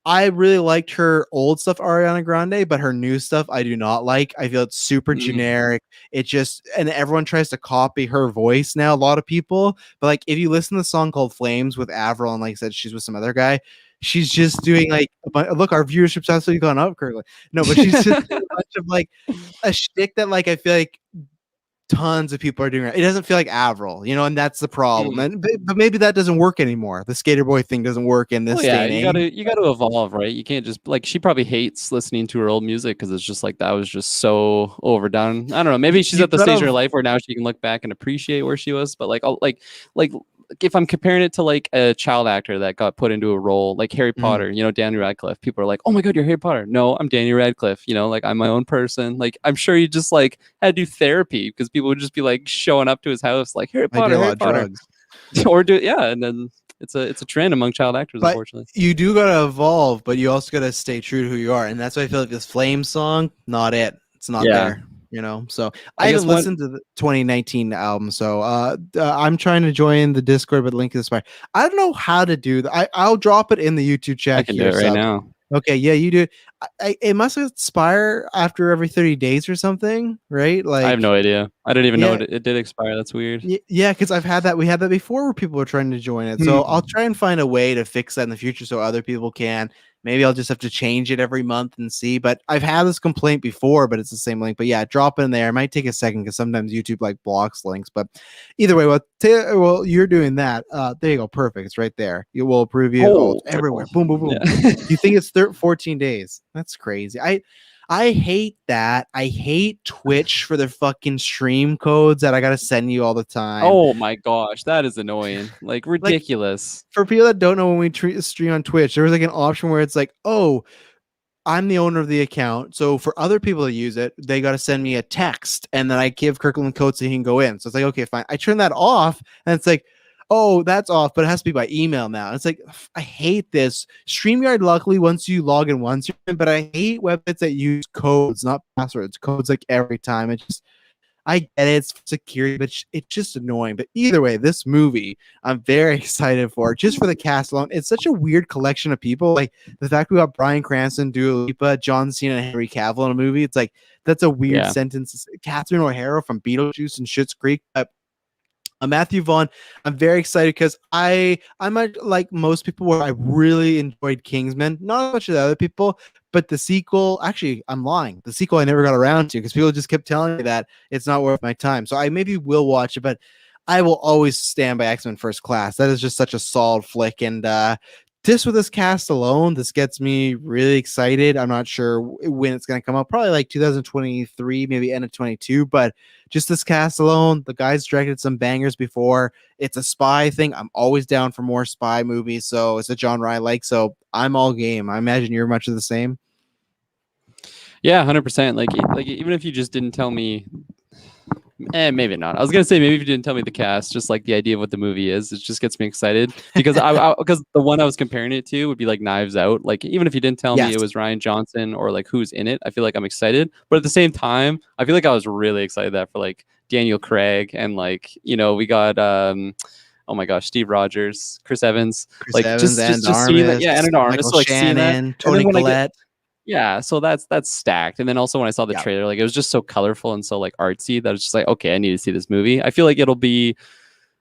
I really liked her old stuff, Ariana Grande, but her new stuff I do not like. I feel it's super generic. It just, and everyone tries to copy her voice now, a lot of people. But like, if you listen to the song called Flames with Avril, and like I said, she's with some other guy, she's just doing like, look, our viewership's absolutely gone up, Kirklin. No, but she's just doing a bunch of like a shtick that like I feel like tons of people are doing it. It doesn't feel like Avril, and that's the problem. And but maybe that doesn't work anymore. The Skater Boy thing doesn't work in this day. You gotta evolve, right? You can't just like, she probably hates listening to her old music because it's just like, that was just so overdone. I don't know. Maybe she's at the stage of her life where now she can look back and appreciate where she was. But like if I'm comparing it to like a child actor that got put into a role like Harry Potter, Daniel Radcliffe, people are like, oh my God, you're Harry Potter. No, I'm Daniel Radcliffe. Like, I'm my own person. Like, I'm sure he just like had to do therapy because people would just be like showing up to his house like, Harry Potter, Harry Potter. Or and then it's a trend among child actors, but unfortunately. You do gotta evolve, but you also gotta stay true to who you are, and that's why I feel like this Flame song, not it. It's not there. So I haven't listened to the 2019 album, so I'm trying to join the Discord, but link is fine. I don't know how to do that. I'll drop it in the YouTube chat. I can do it right now. Okay, yeah, you do. It must expire after every 30 days or something, right? Like, I have no idea. I didn't even know it did expire. That's weird. Yeah, because we had that before where people were trying to join it. So I'll try and find a way to fix that in the future so other people can. Maybe I'll just have to change it every month and see. But I've had this complaint before, but it's the same link. But yeah, drop it in there. It might take a second because sometimes YouTube like blocks links. But either way, well, you're doing that. There you go. Perfect. It's right there. It will approve you. It's everywhere. Boom, boom, boom. Yeah. You think it's 14 days? That's crazy. I hate that. I hate Twitch for their fucking stream codes that I gotta send you all the time. Oh my gosh, that is annoying. Like, ridiculous. Like, for people that don't know, when we stream on Twitch, there was like an option where it's like, oh, I'm the owner of the account, so for other people to use it, they gotta send me a text, and then I give Kirklin code so he can go in. So it's like, okay, fine. I turn that off, and it's like, oh, that's off, but it has to be by email now. It's like, I hate this. StreamYard, luckily, once you log in once, you're in, but I hate websites that use codes, not passwords. Codes like every time. I get it, it's security, but it's just annoying. But either way, this movie, I'm very excited for, just for the cast alone. It's such a weird collection of people. Like, the fact we got Bryan Cranston, Dua Lipa, John Cena, and Henry Cavill in a movie. It's like, that's a weird sentence. Catherine O'Hara from Beetlejuice and Schitt's Creek. Matthew Vaughn, I'm very excited because I'm like most people where I really enjoyed Kingsman, not as much as the other people, but the sequel, actually, I'm lying. The sequel I never got around to because people just kept telling me that it's not worth my time. So I maybe will watch it, but I will always stand by X-Men First Class. That is just such a solid flick. And just with this cast alone, this gets me really excited. I'm not sure when it's going to come out, probably like 2023, maybe end of 22. But just this cast alone, the guys directed some bangers before. It's a spy thing. I'm always down for more spy movies. So it's a genre I like. So I'm all game. I imagine you're much of the same. Yeah, 100%. Like even if you just didn't tell me, maybe not. I was gonna say maybe if you didn't tell me the cast, just like the idea of what the movie is, it just gets me excited because because the one I was comparing it to would be like Knives Out. Like even if you didn't tell me Yes. it was Ryan Johnson or like who's in it, I feel like I'm excited. But at the same time, I feel like I was really excited that for like Daniel Craig and like we got oh my gosh, Steve Rogers, Chris Evans, Chris like Evans, just Anna seeing that, Armas, yeah, Anna Armas, Michael so like seeing that, Shannon, and Tony then when I get Collette. yeah, so that's stacked. And then also when I saw the Yeah. trailer, like it was just so colorful and so like artsy that it's just like, okay, I need to see this movie. I feel like it'll be,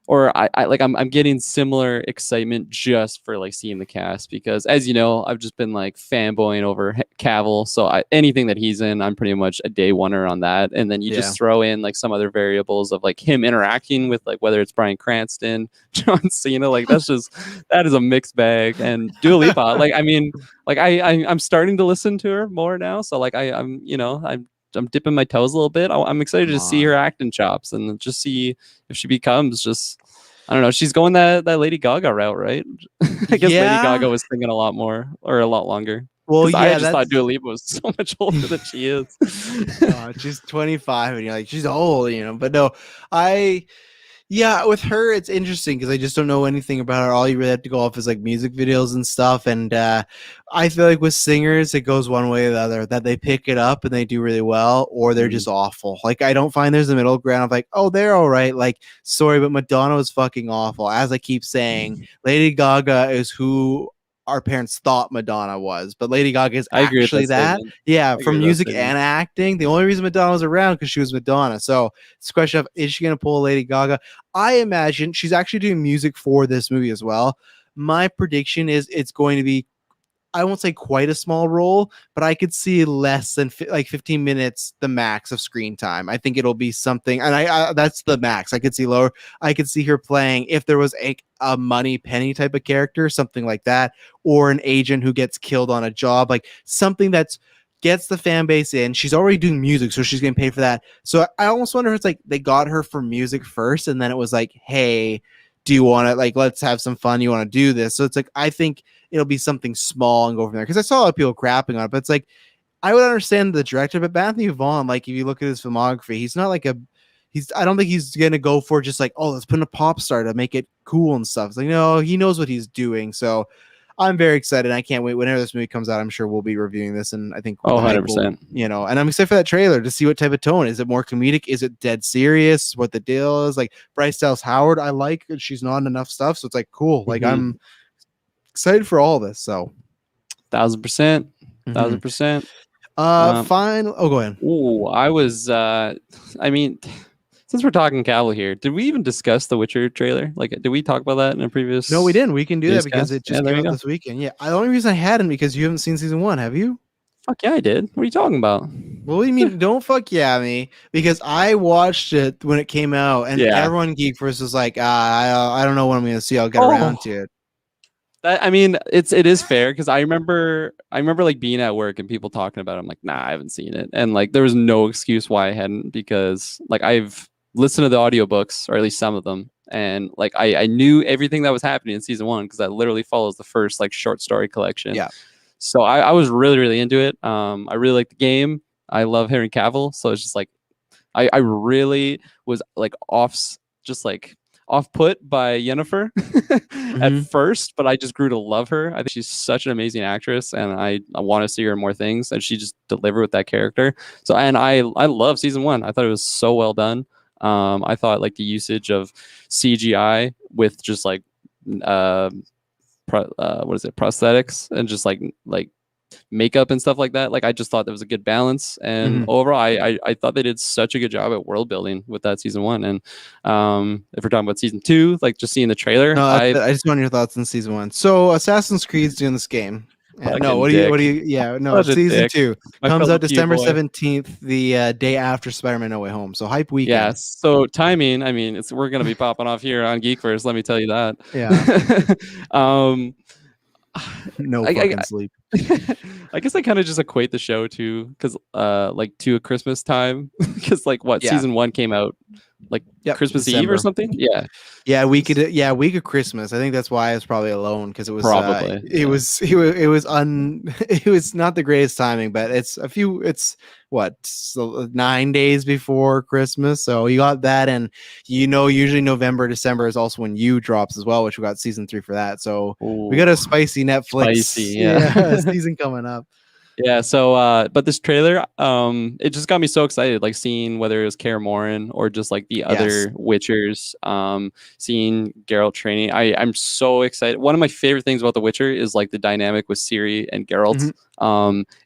or I like I'm getting similar excitement just for like seeing the cast because as you know, I've just been like fanboying over Cavill. So anything that he's in, I'm pretty much a day oneer on that. And then you just throw in like some other variables of like him interacting with like whether it's Bryan Cranston, John Cena, like that is a mixed bag. And Dua Lipa, like I mean, like I'm starting to listen to her more now. So like I'm dipping my toes a little bit. I'm excited to see her acting chops and just see if she becomes just, I don't know. She's going that Lady Gaga route, right? I guess Lady Gaga was singing a lot more or a lot longer. Well, I just thought Dua Lipa was so much older than she is. She's 25 and you're like, she's old, but no, with her, it's interesting because I just don't know anything about her. All you really have to go off is like music videos and stuff. And I feel like with singers, it goes one way or the other, that they pick it up and they do really well, or they're just awful. Like, I don't find there's a middle ground of like, oh, they're all right. Like, sorry, but Madonna was fucking awful. As I keep saying, Lady Gaga is who our parents thought Madonna was, but Lady Gaga is actually that. Yeah, from music and acting. The only reason Madonna was around because she was Madonna. So it's a question of, is she going to pull Lady Gaga? I imagine she's actually doing music for this movie as well. My prediction is it's going to be, I won't say quite a small role, but I could see less than like 15 minutes, the max of screen time. I think it'll be something, and I that's the max. I could see lower. I could see her playing if there was a Money Penny type of character, something like that, or an agent who gets killed on a job, like something that's gets the fan base in. She's already doing music, so she's getting paid for that. So I almost wonder if it's like they got her for music first, and then it was like, hey, do you want to, like, let's have some fun? You want to do this? So it's like, I think it'll be something small and go from there. Because I saw a lot of people crapping on it, but it's like, I would understand the director, but Anthony Vaughn, like, if you look at his filmography, he's not like I don't think he's going to go for just like, oh, let's put in a pop star to make it cool and stuff. It's like, no, he knows what he's doing. So I'm very excited. I can't wait. Whenever this movie comes out, I'm sure we'll be reviewing this. And I think, 100%. And I'm excited for that trailer to see what type of tone. Is it more comedic? Is it dead serious? What the deal is? Like Bryce Dallas Howard, I like. She's not in enough stuff. So it's like, cool. Like I'm excited for all this. So 1,000%. 1,000%. Fine. Oh, go ahead. Oh, I was, I mean, since we're talking Cavill here, did we even discuss the Witcher trailer? Like, did we talk about that in a previous? No, we didn't. We can do that because it just came out this weekend. Yeah. The only reason I hadn't because you haven't seen season 1, have you? Fuck yeah, I did. What are you talking about? What do you mean? Don't fuck yeah me, because I watched it when it came out, and everyone GeekVerse was like, I don't know when I'm going to see. I'll get around to it. I mean, it is fair because I remember like being at work and people talking about it. I'm like, nah, I haven't seen it, and like there was no excuse why I hadn't, because like I've listened to the audiobooks, or at least some of them, and like I knew everything that was happening in season 1 because that literally follows the first like short story collection. Yeah. So I was really, really into it. I really like the game. I love Henry Cavill, so it's just like I really was like off put by Yennefer at first, but I just grew to love her. I think she's such an amazing actress, and I want to see her in more things, and she just delivered with that character. So, and I love season 1. I thought it was so well done. I thought like the usage of CGI with just like prosthetics and just like makeup and stuff like that. Like I just thought that was a good balance, and overall, I thought they did such a good job at world building with that season 1. And if we're talking about season 2, like just seeing the trailer, I just want your thoughts on season 1. So Assassin's Creed's doing this game. Season 2 comes out December 17th, the day after Spider-Man No Way Home. So hype weekend. Yeah. So timing, I mean, we're gonna be popping off here on GeekVerse. Let me tell you that. Yeah. No I, fucking sleep. I guess I kind of just equate the show to because like to a Christmas time because like what Yeah. season 1 came out like Yep. Christmas Eve or December. something. Yeah. Yeah, week of Christmas. I think that's why I was probably alone because it was Probably. it was it was not the greatest timing, but it's what, so 9 days before Christmas, so you got that, and usually November, December is also when You drops as well, which we got season 3 for that. So we got a spicy Netflix Spicy, yeah. season coming up. Yeah, so but this trailer, it just got me so excited, like seeing whether it was Kaer Morhen or just like the other Witchers, seeing Geralt training. I'm so excited. One of my favorite things about The Witcher is like the dynamic with Ciri and Geralt.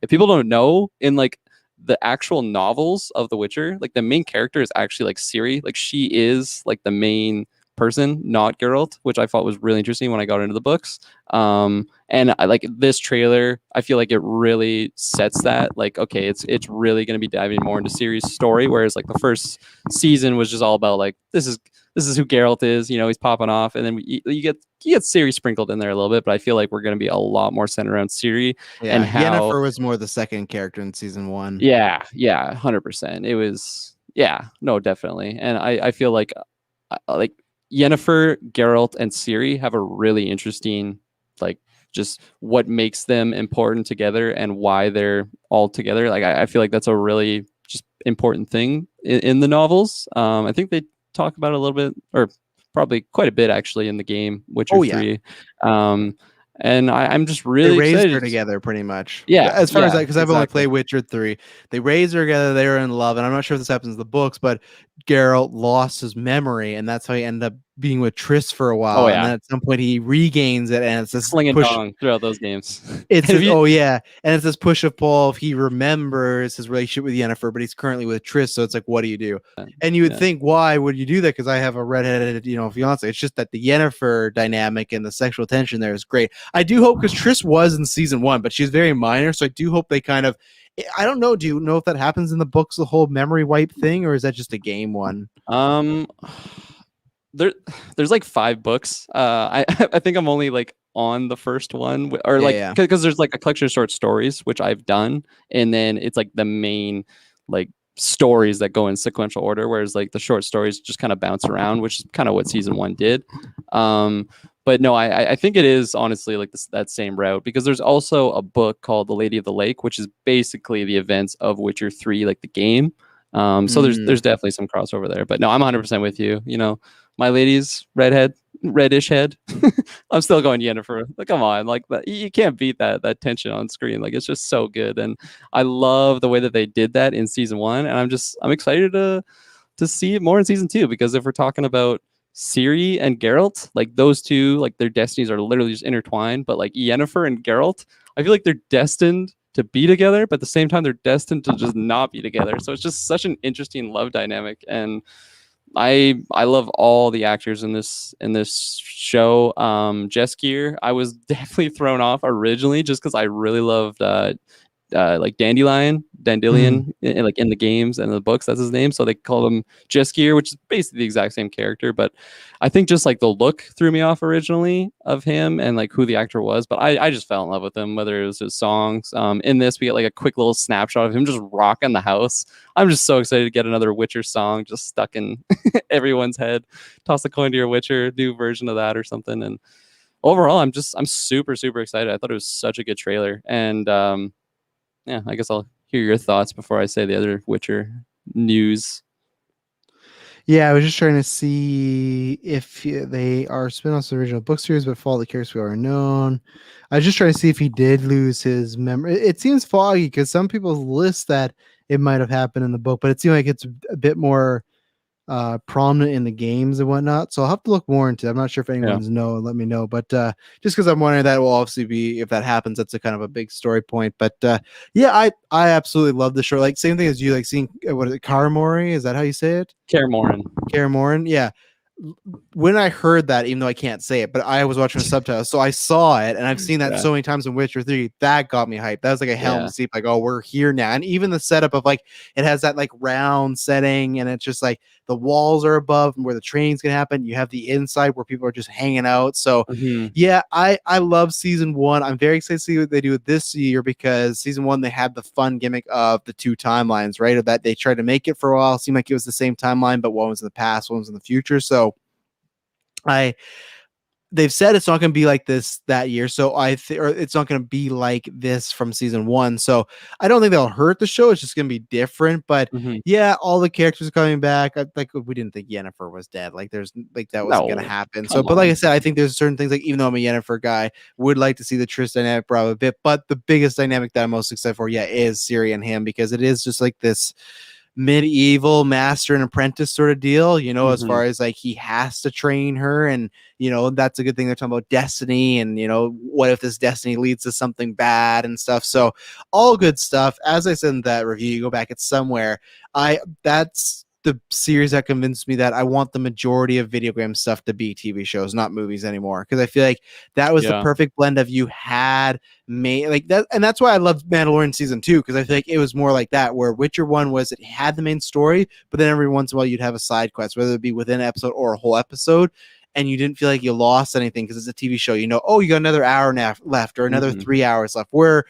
If people don't know, in like the actual novels of The Witcher, like the main character is actually like Ciri. Like she is like the main person, not Geralt, which I thought was really interesting when I got into the books. And I like this trailer. I feel like it really sets that. Like, okay, it's really going to be diving more into Ciri's story, whereas like the first season was just all about like this is who Geralt is. He's popping off, and then you get Ciri sprinkled in there a little bit. But I feel like we're going to be a lot more centered around Ciri and how Yennefer was more the second character in season 1. Yeah, 100%. It was no, definitely, and I feel like Yennefer, Geralt, and Ciri have a really interesting, like, just what makes them important together and why they're all together. Like, I feel like that's a really just important thing in the novels. I think they talk about it a little bit, or probably quite a bit actually, in the game Witcher 3. And I'm just really they raised excited. her together pretty much. Yeah, as far as that, because I've only exactly. played Witcher 3. They raised her together, they were in love, and I'm not sure if this happens in the books, but Geralt lost his memory, and that's how he ended up being with Triss for a while. And then at some point he regains it, and it's this slinging push dong throughout those games. It's this, and it's this push of pull. If he remembers his relationship with Yennefer, but he's currently with Triss, so it's like, what do you do? And you would think, why would you do that? Because I have a redheaded, fiance. It's just that the Yennefer dynamic and the sexual tension there is great. I do hope, because Triss was in season 1, but she's very minor, so I do hope they kind of. I don't know. Do you know if that happens in the books, the whole memory wipe thing, or is that just a game one? There's like 5 books. I think I'm only like on the first one, or because there's like a collection of short stories which I've done, and then it's like the main like stories that go in sequential order, whereas like the short stories just kind of bounce around, which is kind of what season 1 did. But no, I think it is honestly like that same route, because there's also a book called The Lady of the Lake, which is basically the events of Witcher 3, like the game. So there's definitely some crossover there. But no, I'm 100% with you. My lady's reddish head. I'm still going Yennefer. Like, come on, like that, you can't beat that tension on screen. Like, it's just so good, and I love the way that they did that in season 1. And I'm excited to see it more in season 2, because if we're talking about Ciri and Geralt, like those two, like their destinies are literally just intertwined. But like Yennefer and Geralt, I feel like they're destined to be together, but at the same time they're destined to just not be together. So it's just such an interesting love dynamic, and I love all the actors in this show. Jess Gear, I was definitely thrown off originally just because I really loved like Dandelion, like in the games and the books, that's his name. So they call him Jeskier, which is basically the exact same character. But I think just like the look threw me off originally of him and like who the actor was. But I just fell in love with him, whether it was his songs. In this, we get like a quick little snapshot of him just rocking the house. I'm just so excited to get another Witcher song just stuck in everyone's head. Toss a coin to your Witcher, new version of that or something. And overall, I'm super, super excited. I thought it was such a good trailer. And yeah, I guess I'll hear your thoughts before I say the other Witcher news. Yeah, I was just trying to see if they are spin-offs of the original book series, but follow the characters who are known. I was just trying to see if he did lose his memory. It seems foggy because some people list that it might have happened in the book, but it seems like it's a bit more prominent in the games and whatnot. So I'll have to look more into it. I'm not sure if anyone's let me know. But just because I'm wondering, that will obviously be, if that happens, that's a kind of a big story point. But yeah, I absolutely love the show. Like, same thing as you, like seeing, what is it, Karamori? Is that how you say it? Kaer Morhen. Yeah. When I heard that, even though I can't say it, but I was watching the subtitles, so I saw it, and I've seen that so many times in Witcher 3. That got me hyped. That was like a Helm sleep, like, oh, we're here now. And even the setup of like, it has that like round setting, and it's just like the walls are above and where the training's gonna happen. You have the inside where people are just hanging out. So yeah, I love season 1. I'm very excited to see what they do this year, because season 1 they had the fun gimmick of the 2 timelines, right? Of that they tried to make it for a while, seemed like it was the same timeline, but one was in the past, one was in the future. So they've said it's not going to be like this that year. So or it's not going to be like this from season 1. So I don't think they'll hurt the show. It's just going to be different. But yeah, all the characters are coming back. Like, we didn't think Yennefer was dead. Like, there's like that wasn't going to happen. So, but like I said, I think there's certain things, like, even though I'm a Yennefer guy, would like to see the Triss dynamic brought a bit. But the biggest dynamic that I'm most excited for, yeah, is Ciri and him, because it is just like this medieval master and apprentice sort of deal, you know, as far as like he has to train her, and you know, that's a good thing. They're talking about destiny, and you know, what if this destiny leads to something bad and stuff. So all good stuff. As I said in that review, you go back, it's somewhere. That's the series that convinced me that I want the majority of video game stuff to be TV shows, not movies anymore. Because I feel like that was the perfect blend of, you had like that, and that's why I loved Mandalorian season 2, because I feel like it was more like that, where Witcher 1 was, it had the main story, but then every once in a while you'd have a side quest, whether it be within an episode or a whole episode, and you didn't feel like you lost anything because it's a TV show. You know, oh, you got another hour left, or another 3 hours left. Where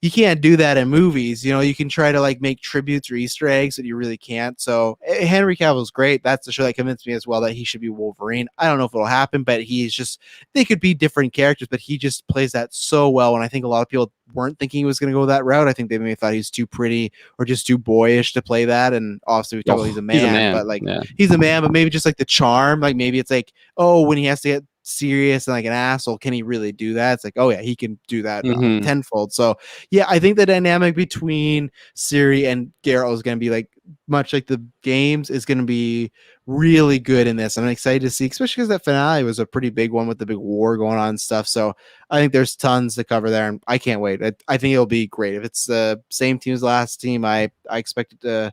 you can't do that in movies. You know, you can try to like make tributes or Easter eggs, but you really can't. So Henry Cavill's great. That's the show that convinced me as well that he should be Wolverine. I don't know if it'll happen, but he's just, they could be different characters, but he just plays that so well. And I think a lot of people weren't thinking he was going to go that route. I think they maybe thought he's too pretty or just too boyish to play that. And obviously we talk about he's a man, but like he's a man, but maybe just like the charm, like maybe it's like, oh, when he has to get serious and like an asshole, can he really do that? It's like, oh yeah, he can do that tenfold. So yeah, I think the dynamic between Ciri and Geralt is going to be like, much like the games, is going to be really good in this. I'm excited to see, especially because that finale was a pretty big one with the big war going on and stuff. So I think there's tons to cover there, and I can't wait. I think it'll be great. If it's the same team as the last team, I expect it to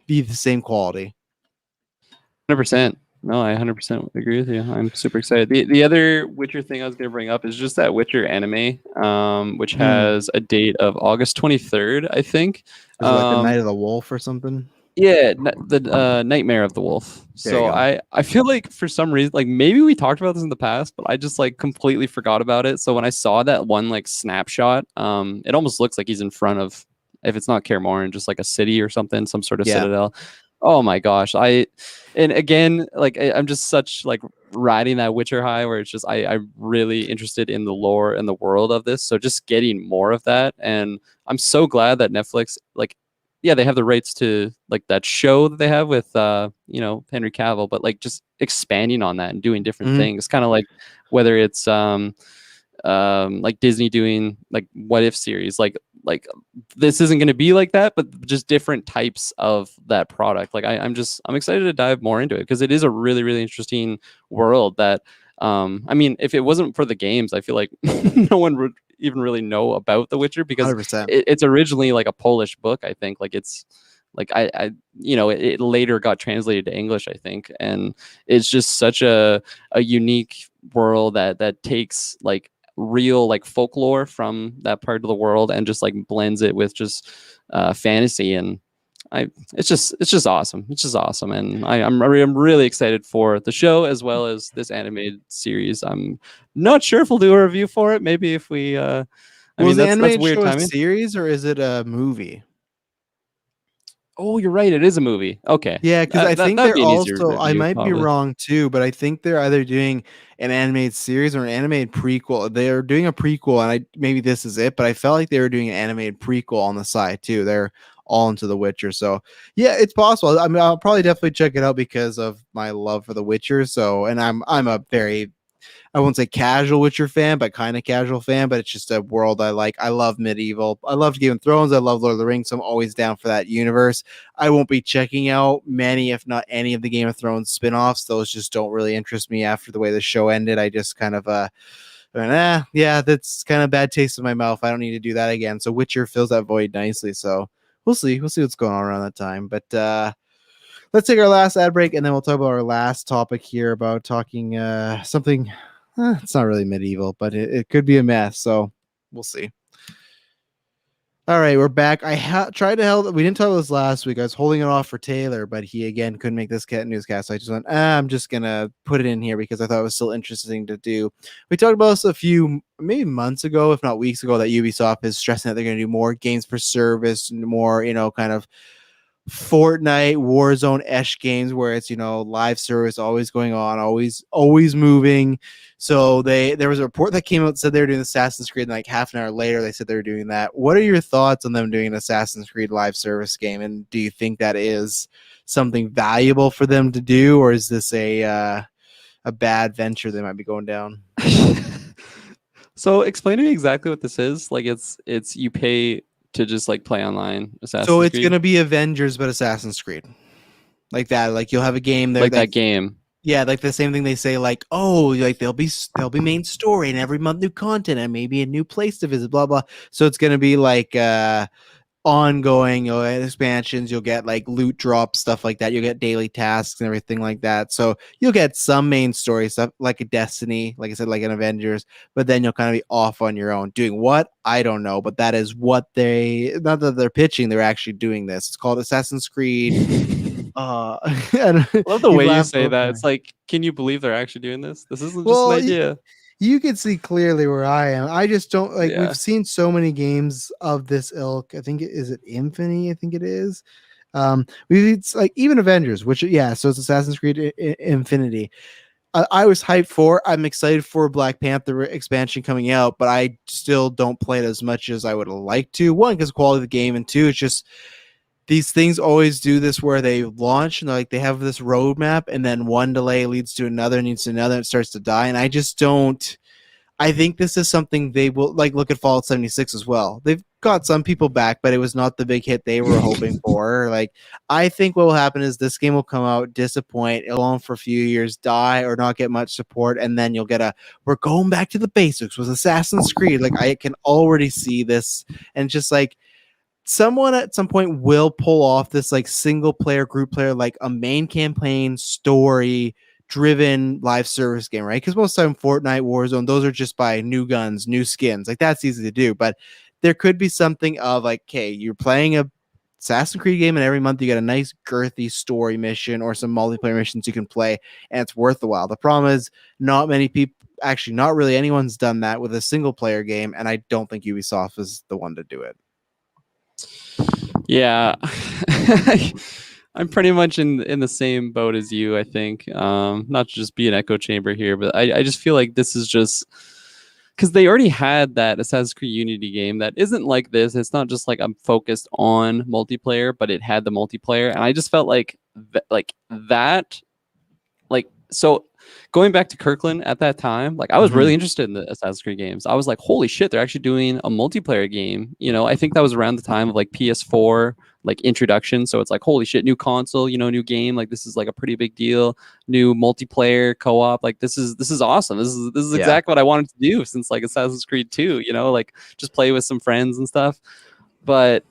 be the same quality. 100%. No, I 100% agree with you. I'm super excited. The other Witcher thing I was going to bring up is just that Witcher anime, which has a date of August 23rd, I think. Is it like the Night of the Wolf or something? Yeah, the Nightmare of the Wolf. So I feel like for some reason, like maybe we talked about this in the past, but I just like completely forgot about it. So when I saw that one like snapshot, it almost looks like he's in front of, if it's not Kaer Morhen, just like a city or something, some sort of citadel. Oh my gosh. And again, like I'm just such like riding that Witcher high, where it's just I'm really interested in the lore and the world of this. So just getting more of that. And I'm so glad that Netflix, like, yeah, they have the rights to like that show that they have with you know, Henry Cavill, but like just expanding on that and doing different things. Kind of like whether it's like Disney doing like What If series, like this isn't going to be like that, but just different types of that product. Like I'm excited to dive more into it, because it is a really, really interesting world that I mean, if it wasn't for the games, I feel like no one would even really know about The Witcher, because it's originally like a Polish book, I think. Like it's like I you know, it later got translated to English, I think, and it's just such a unique world that takes like real like folklore from that part of the world and just like blends it with just fantasy. And it's just awesome. It's just awesome. And I'm really excited for the show as well as this animated series. I'm not sure if we'll do a review for it. Maybe if we I mean, the animated show a series, or is it a movie? Oh, you're right. It is a movie. Okay. Yeah, because I think they're also, I might be wrong too, but I think they're either doing an animated series or an animated prequel. They're doing a prequel, and maybe this is it, but I felt like they were doing an animated prequel on the side too. They're all into The Witcher. So yeah, it's possible. I mean, I'll probably definitely check it out because of my love for The Witcher. So, and I'm a very, I won't say casual Witcher fan, but kind of casual fan, but it's just a world I like. I love medieval. I love Game of Thrones. I love Lord of the Rings. So I'm always down for that universe. I won't be checking out many, if not any, of the Game of Thrones spinoffs. Those just don't really interest me after the way the show ended. I just kind of, yeah, that's kind of bad taste in my mouth. I don't need to do that again. So Witcher fills that void nicely. So we'll see. We'll see what's going on around that time. But, let's take our last ad break, and then we'll talk about our last topic here about talking something. It's not really medieval, but it could be a mess. So we'll see. All right, we're back. I tried to help. We didn't talk about this last week. I was holding it off for Taylor, but he again couldn't make this newscast. So I just went, I'm just gonna put it in here because I thought it was still interesting to do. We talked about this a few maybe months ago, if not weeks ago, that Ubisoft is stressing that they're going to do more games per service, more kind of Fortnite, Warzone-esh games where it's live service always going on, always moving. So there was a report that came out that said they were doing Assassin's Creed, and like half an hour later they said they were doing that. What are your thoughts on them doing an Assassin's Creed live service game, and do you think that is something valuable for them to do, or is this a bad venture they might be going down? So explain to me exactly what this is. Like it's you pay to just like play online So Assassin's it's Creed, gonna be Avengers but Assassin's Creed, like that. Like you'll have a game there like that game. yeah, like the same thing they say, like, oh, like there'll be main story and every month new content and maybe a new place to visit, blah blah. So it's gonna be like ongoing, expansions. You'll get like loot drops, stuff like that. You'll get daily tasks and everything like that. So you'll get some main story stuff like a Destiny, like I said, like an Avengers, but then you'll kind of be off on your own. Doing what? I don't know, but that is what not that they're pitching, they're actually doing this. It's called Assassin's Creed. I love the you way you laugh say that. okay. It's like, can you believe they're actually doing this? This isn't just an Well, idea. you can see clearly where I am. I just don't like. Yeah. We've seen so many games of this ilk. I think is it Infinity. I think it is. It's like even Avengers, which yeah. So it's Assassin's Creed Infinity. I was hyped for. I'm excited for Black Panther expansion coming out, but I still don't play it as much as I would like to. One, because quality of the game, and two, it's just these things always do this where they launch and like they have this roadmap and then one delay leads to another, needs to another, and it starts to die. And I just don't. I think this is something they will like. Look at Fallout 76 as well. They've got some people back, but it was not the big hit they were hoping for. Like, I think what will happen is this game will come out, disappoint, it'll on for a few years, die, or not get much support, and then you'll get we're going back to the basics with Assassin's Creed. Like, I can already see this, and just like someone at some point will pull off this like single player, group player, like a main campaign story driven live service game, right? Because most of the time Fortnite, Warzone, those are just by new guns, new skins. Like that's easy to do. But there could be something of like, okay, you're playing a Assassin's Creed game and every month you get a nice girthy story mission or some multiplayer missions you can play and it's worth the while. The problem is not many people, actually not really anyone's done that with a single player game, and I don't think Ubisoft is the one to do it. Yeah. I'm pretty much in the same boat as you, I think. Not to just be an echo chamber here, but I just feel like this is just because they already had that Assassin's Creed Unity game that isn't like this. It's not just like I'm focused on multiplayer, but it had the multiplayer, and I just felt like that, like so. Going back to Kirklin at that time, like I was really interested in the Assassin's Creed games. I was like, holy shit, they're actually doing a multiplayer game. I think that was around the time of like PS4 like introduction. So it's like, holy shit, new console, new game. Like this is like a pretty big deal. New multiplayer co-op. Like this is awesome. This is exactly what I wanted to do since like Assassin's Creed 2, like just play with some friends and stuff. But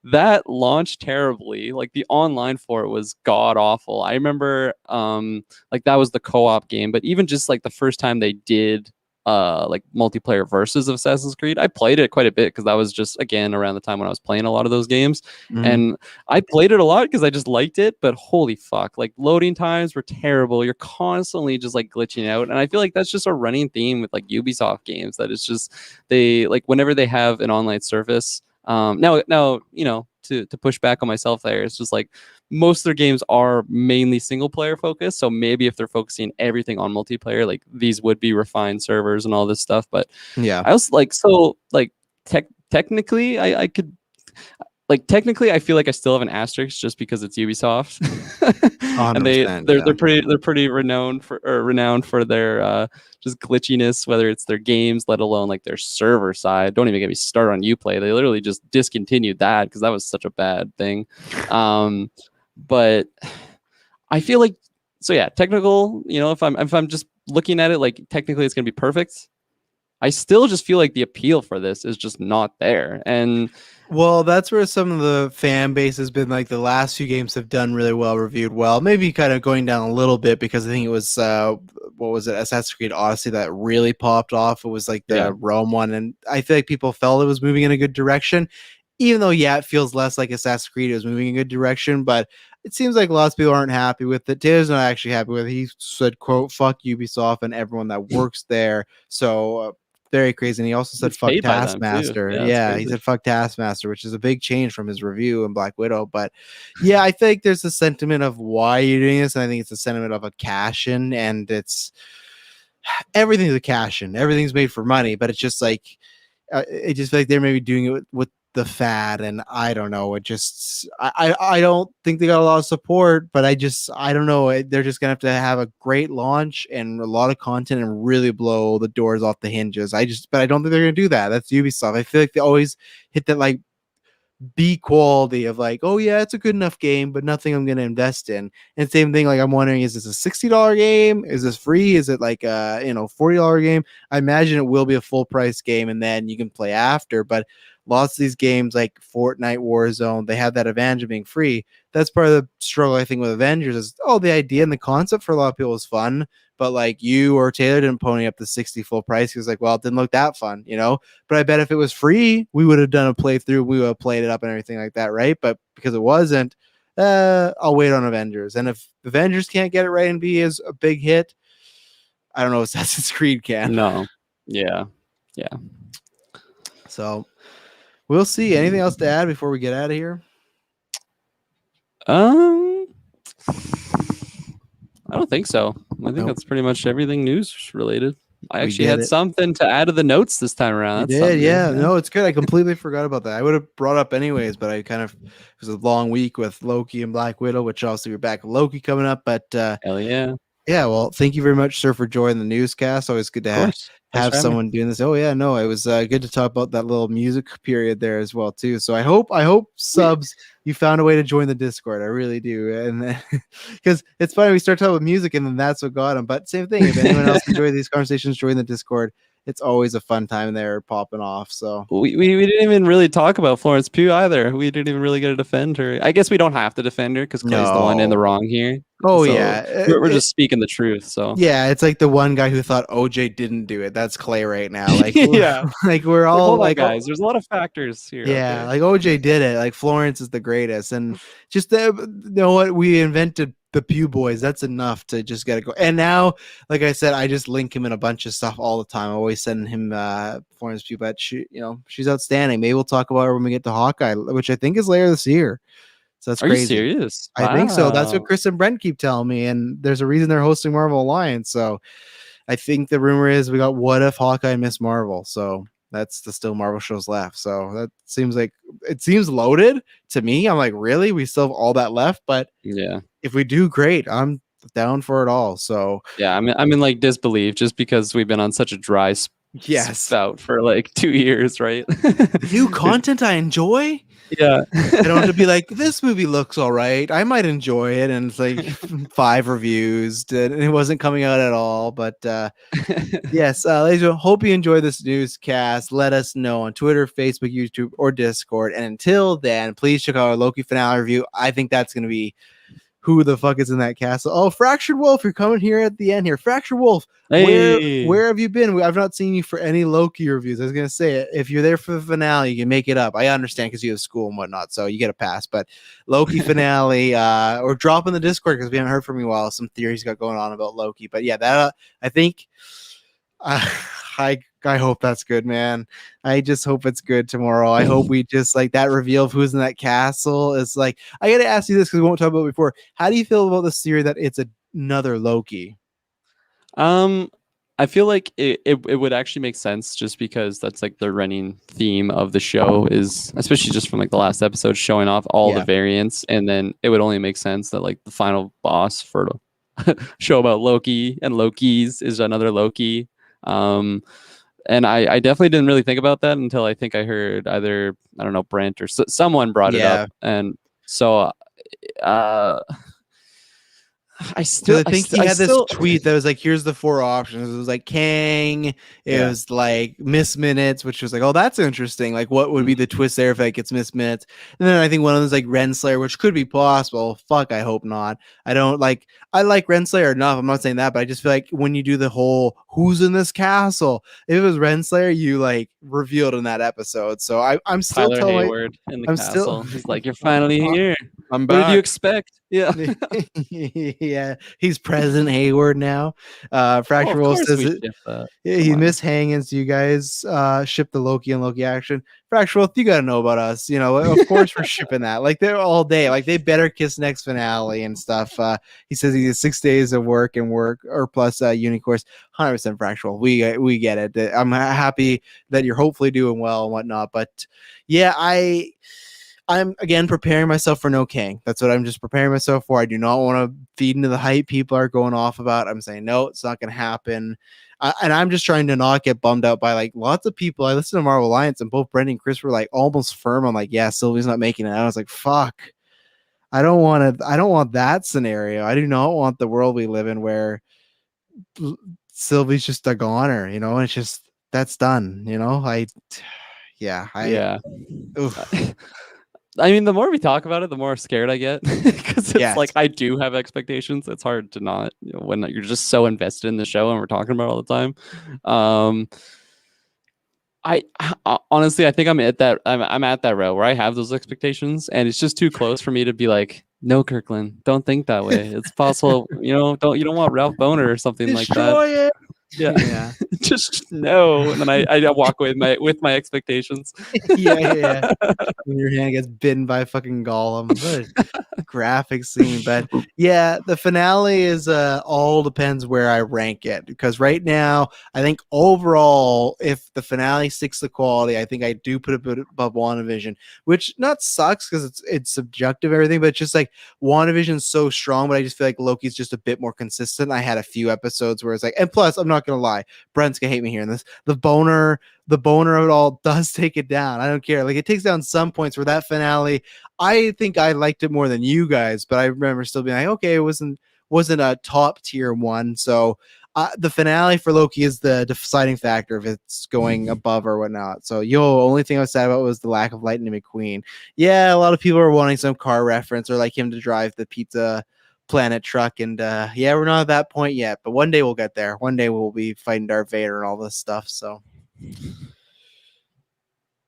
that launched terribly. Like the online for it was god awful. I remember like that was the co-op game, but even just like the first time they did like multiplayer versus of Assassin's Creed, I played it quite a bit because that was just again around the time when I was playing a lot of those games. And I played it a lot because I just liked it, but holy fuck, like loading times were terrible. You're constantly just like glitching out, and I feel like that's just a running theme with like Ubisoft games, that it's just they like whenever they have an online service. Now, to push back on myself there, it's just like most of their games are mainly single player focused. So maybe if they're focusing everything on multiplayer, like these would be refined servers and all this stuff. But yeah, I also like technically I could. Like technically, I feel like I still have an asterisk just because it's Ubisoft, and they're pretty renowned for their just glitchiness, whether it's their games, let alone like their server side. Don't even get me started on Uplay. They literally just discontinued that because that was such a bad thing. But I feel like so yeah, technical. If I'm just looking at it like technically, it's gonna be perfect. I still just feel like the appeal for this is just not there. And Well, that's where some of the fan base has been. Like the last few games have done really well, reviewed well. Maybe kind of going down a little bit because I think it was what was it, Assassin's Creed Odyssey that really popped off. It was like yeah, the Rome one, and I feel like people felt it was moving in a good direction. Even though, yeah, it feels less like Assassin's Creed is moving in a good direction, but it seems like lots of people aren't happy with it. Taylor's not actually happy with it. He said, "quote fuck Ubisoft and everyone that works there." So very crazy. And he also said it's fuck paid by them too. Taskmaster. Yeah, it's Yeah, he crazy. said fuck Taskmaster, which is a big change from his review in Black Widow. But yeah, I think there's a sentiment of why you're doing this, and I think it's a sentiment of a cash in, and it's everything's a cash in. Everything's made for money, but it's just like it just feel like they're maybe doing it with the fad, and I don't know. It just I don't think they got a lot of support, but I don't know. They're just gonna have a great launch and a lot of content and really blow the doors off the hinges. But I don't think they're gonna do that. That's Ubisoft. I feel like they always hit that like B quality of like, oh yeah, it's a good enough game, but nothing I'm gonna invest in. And same thing, like I'm wondering, is this a $60 game? Is this free? Is it like a $40 game? I imagine it will be a full price game, and then you can play after. But lots of these games like Fortnite, Warzone, they have that advantage of being free. That's part of the struggle I think with Avengers is the idea and the concept for a lot of people is fun, but like you or Taylor didn't pony up the 60 full price. He was like, well, it didn't look that fun, But I bet if it was free, we would have done a playthrough. We would have played it up and everything like that, right? But because it wasn't, I'll wait on Avengers. And if Avengers can't get it right and be as a big hit, I don't know if Assassin's Creed can. No. Yeah. Yeah. So we'll see. Anything else to add before we get out of here? I don't think so. I think that's pretty much everything news related. I actually had something to add to the notes this time around. You did, yeah. No, it's good. I completely forgot about that. I would have brought up anyways, but it was a long week with Loki and Black Widow, which obviously we're back with Loki coming up. But hell yeah. Yeah, well, thank you very much, sir, for joining the newscast. Always good to have someone doing this. Oh yeah, no, it was good to talk about that little music period there as well too. So I hope subs you found a way to join the Discord. I really do, and because it's funny we start talking about music and then that's what got them. But same thing. If anyone else enjoy these conversations, join the Discord. It's always a fun time there popping off. So we didn't even really talk about Florence Pugh either. We didn't even really get to defend her. I guess we don't have to defend her because Clay's the one in the wrong here. Oh so yeah, we're just speaking the truth. So yeah, it's like the one guy who thought OJ didn't do it. That's Clay right now. Like yeah, like we're all like guys. There's a lot of factors here. Yeah, okay? Like OJ did it. Like Florence is the greatest, and just what we invented the Pew Boys. That's enough to just get it go. And now, like I said, I just link him in a bunch of stuff all the time. I always send him Florence Pugh, but she's outstanding. Maybe we'll talk about her when we get to Hawkeye, which I think is later this year. So that's crazy. Are you serious? I think so. That's what Chris and Brent keep telling me, and there's a reason they're hosting Marvel Alliance. So I think the rumor is we got What If, Hawkeye, Miss Marvel. So that's the still Marvel shows left. So that seems loaded to me. I'm like, really? We still have all that left? But yeah, if we do great, I'm down for it all. So yeah, I'm in like disbelief just because we've been on such a dry spout for like 2 years, right? New content I enjoy. Yeah, I don't have to be like, this movie looks all right, I might enjoy it, and it's like 5 reviews and it wasn't coming out at all. But yes, ladies, hope you enjoy this newscast. Let us know on Twitter, Facebook, YouTube, or Discord. And until then, please check out our Loki finale review. I think that's going to be who the fuck is in that castle. Oh, Fractured Wolf, you're coming here at the end here. Fractured Wolf, where have you been? I've not seen you for any Loki reviews. I was gonna say, if you're there for the finale, you can make it up. I understand because you have school and whatnot, so you get a pass. But Loki finale, or drop in the Discord because we haven't heard from you in a while. Some theories got going on about Loki, but yeah, that I think. I hope that's good, man. I just hope it's good tomorrow. I hope we just like that reveal of who's in that castle. Is like, I got to ask you this because we won't talk about it before. How do you feel about this theory that it's another Loki? I feel like it would actually make sense just because that's like the running theme of the show is, especially just from like the last episode, showing off all the variants, and then it would only make sense that like the final boss for the show about Loki and Lokis is another Loki. And I definitely didn't really think about that until I think I heard either, I don't know, Brent or someone brought it up. And so I Because still, I I, think st- he I had this still, tweet that was like, here's the 4 options. It was like Kang, it yeah. was like Miss Minutes, which was like, oh, that's interesting. Like, what would be the twist there if it gets Miss Minutes? And then I think one of them is like Renslayer, which could be possible. Fuck, I hope not. I like Renslayer enough. I'm not saying that, but I just feel like when you do the whole who's in this castle, if it was Renslayer, you like revealed in that episode. So I'm still Tyler telling Hayward in the I'm still, castle. He's like, you're finally here. I'm What did you back. expect? Yeah. Yeah, he's President Hayward now. Oh, of Fractual course says we it. ship that. Yeah, Come he on. missed hangings. You guys ship the Loki and Loki action. Fractual, you gotta know about us. You know, of course we're shipping that. Like they're all day. Like they better kiss next finale and stuff. He says he has 6 days of work or plus uni course. 100% Fractual. We get it. I'm happy that you're hopefully doing well and whatnot. But yeah, I'm again preparing myself for no Kang. That's what I'm just preparing myself for. I do not want to feed into the hype people are going off about. I'm saying no, it's not going to happen. And I'm just trying to not get bummed out by like lots of people. I listened to Marvel Alliance and both Brendan and Chris were like almost firm. I'm like, yeah, Sylvie's not making it. I was like, fuck. I don't want to. I don't want that scenario. I do not want the world we live in where Sylvie's just a goner. You know, it's just that's done. You know, Yeah. oof. I mean, the more we talk about it, the more scared I get because it's like Yes. I do have expectations. It's hard to not, when you're just so invested in the show and we're talking about it all the time. Honestly, I think I'm at that route where I have those expectations, and it's just too close for me to be like, no, Kirkland, don't think that way. It's possible, you don't want Ralph Boner or something like that. Destroy it. Yeah, Yeah. just no. And then I walk away with my expectations. Yeah. When your hand gets bitten by a fucking golem. What a graphic scene. But yeah, the finale is all depends where I rank it. Because right now, I think overall, if the finale sticks to quality, I think I do put a bit above WandaVision, which not sucks because it's subjective everything, but it's just like WandaVision's so strong, but I just feel like Loki's just a bit more consistent. I had a few episodes where it's like, and plus, I'm not gonna lie, Brent's gonna hate me hearing this. The boner of it all does take it down. I don't care. Like it takes down some points where that finale, I think I liked it more than you guys, but I remember still being like, okay, it wasn't a top tier one. So the finale for Loki is the deciding factor if it's going above or whatnot. So only thing I was sad about was the lack of Lightning McQueen. Yeah, a lot of people are wanting some car reference or like him to drive the Pizza Planet truck, and yeah, we're not at that point yet, but one day we'll get there. One day we'll be fighting Darth Vader and all this stuff. So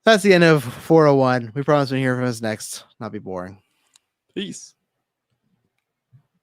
that's the end of 401. We promise we'll hear from us next. Not be boring. Peace.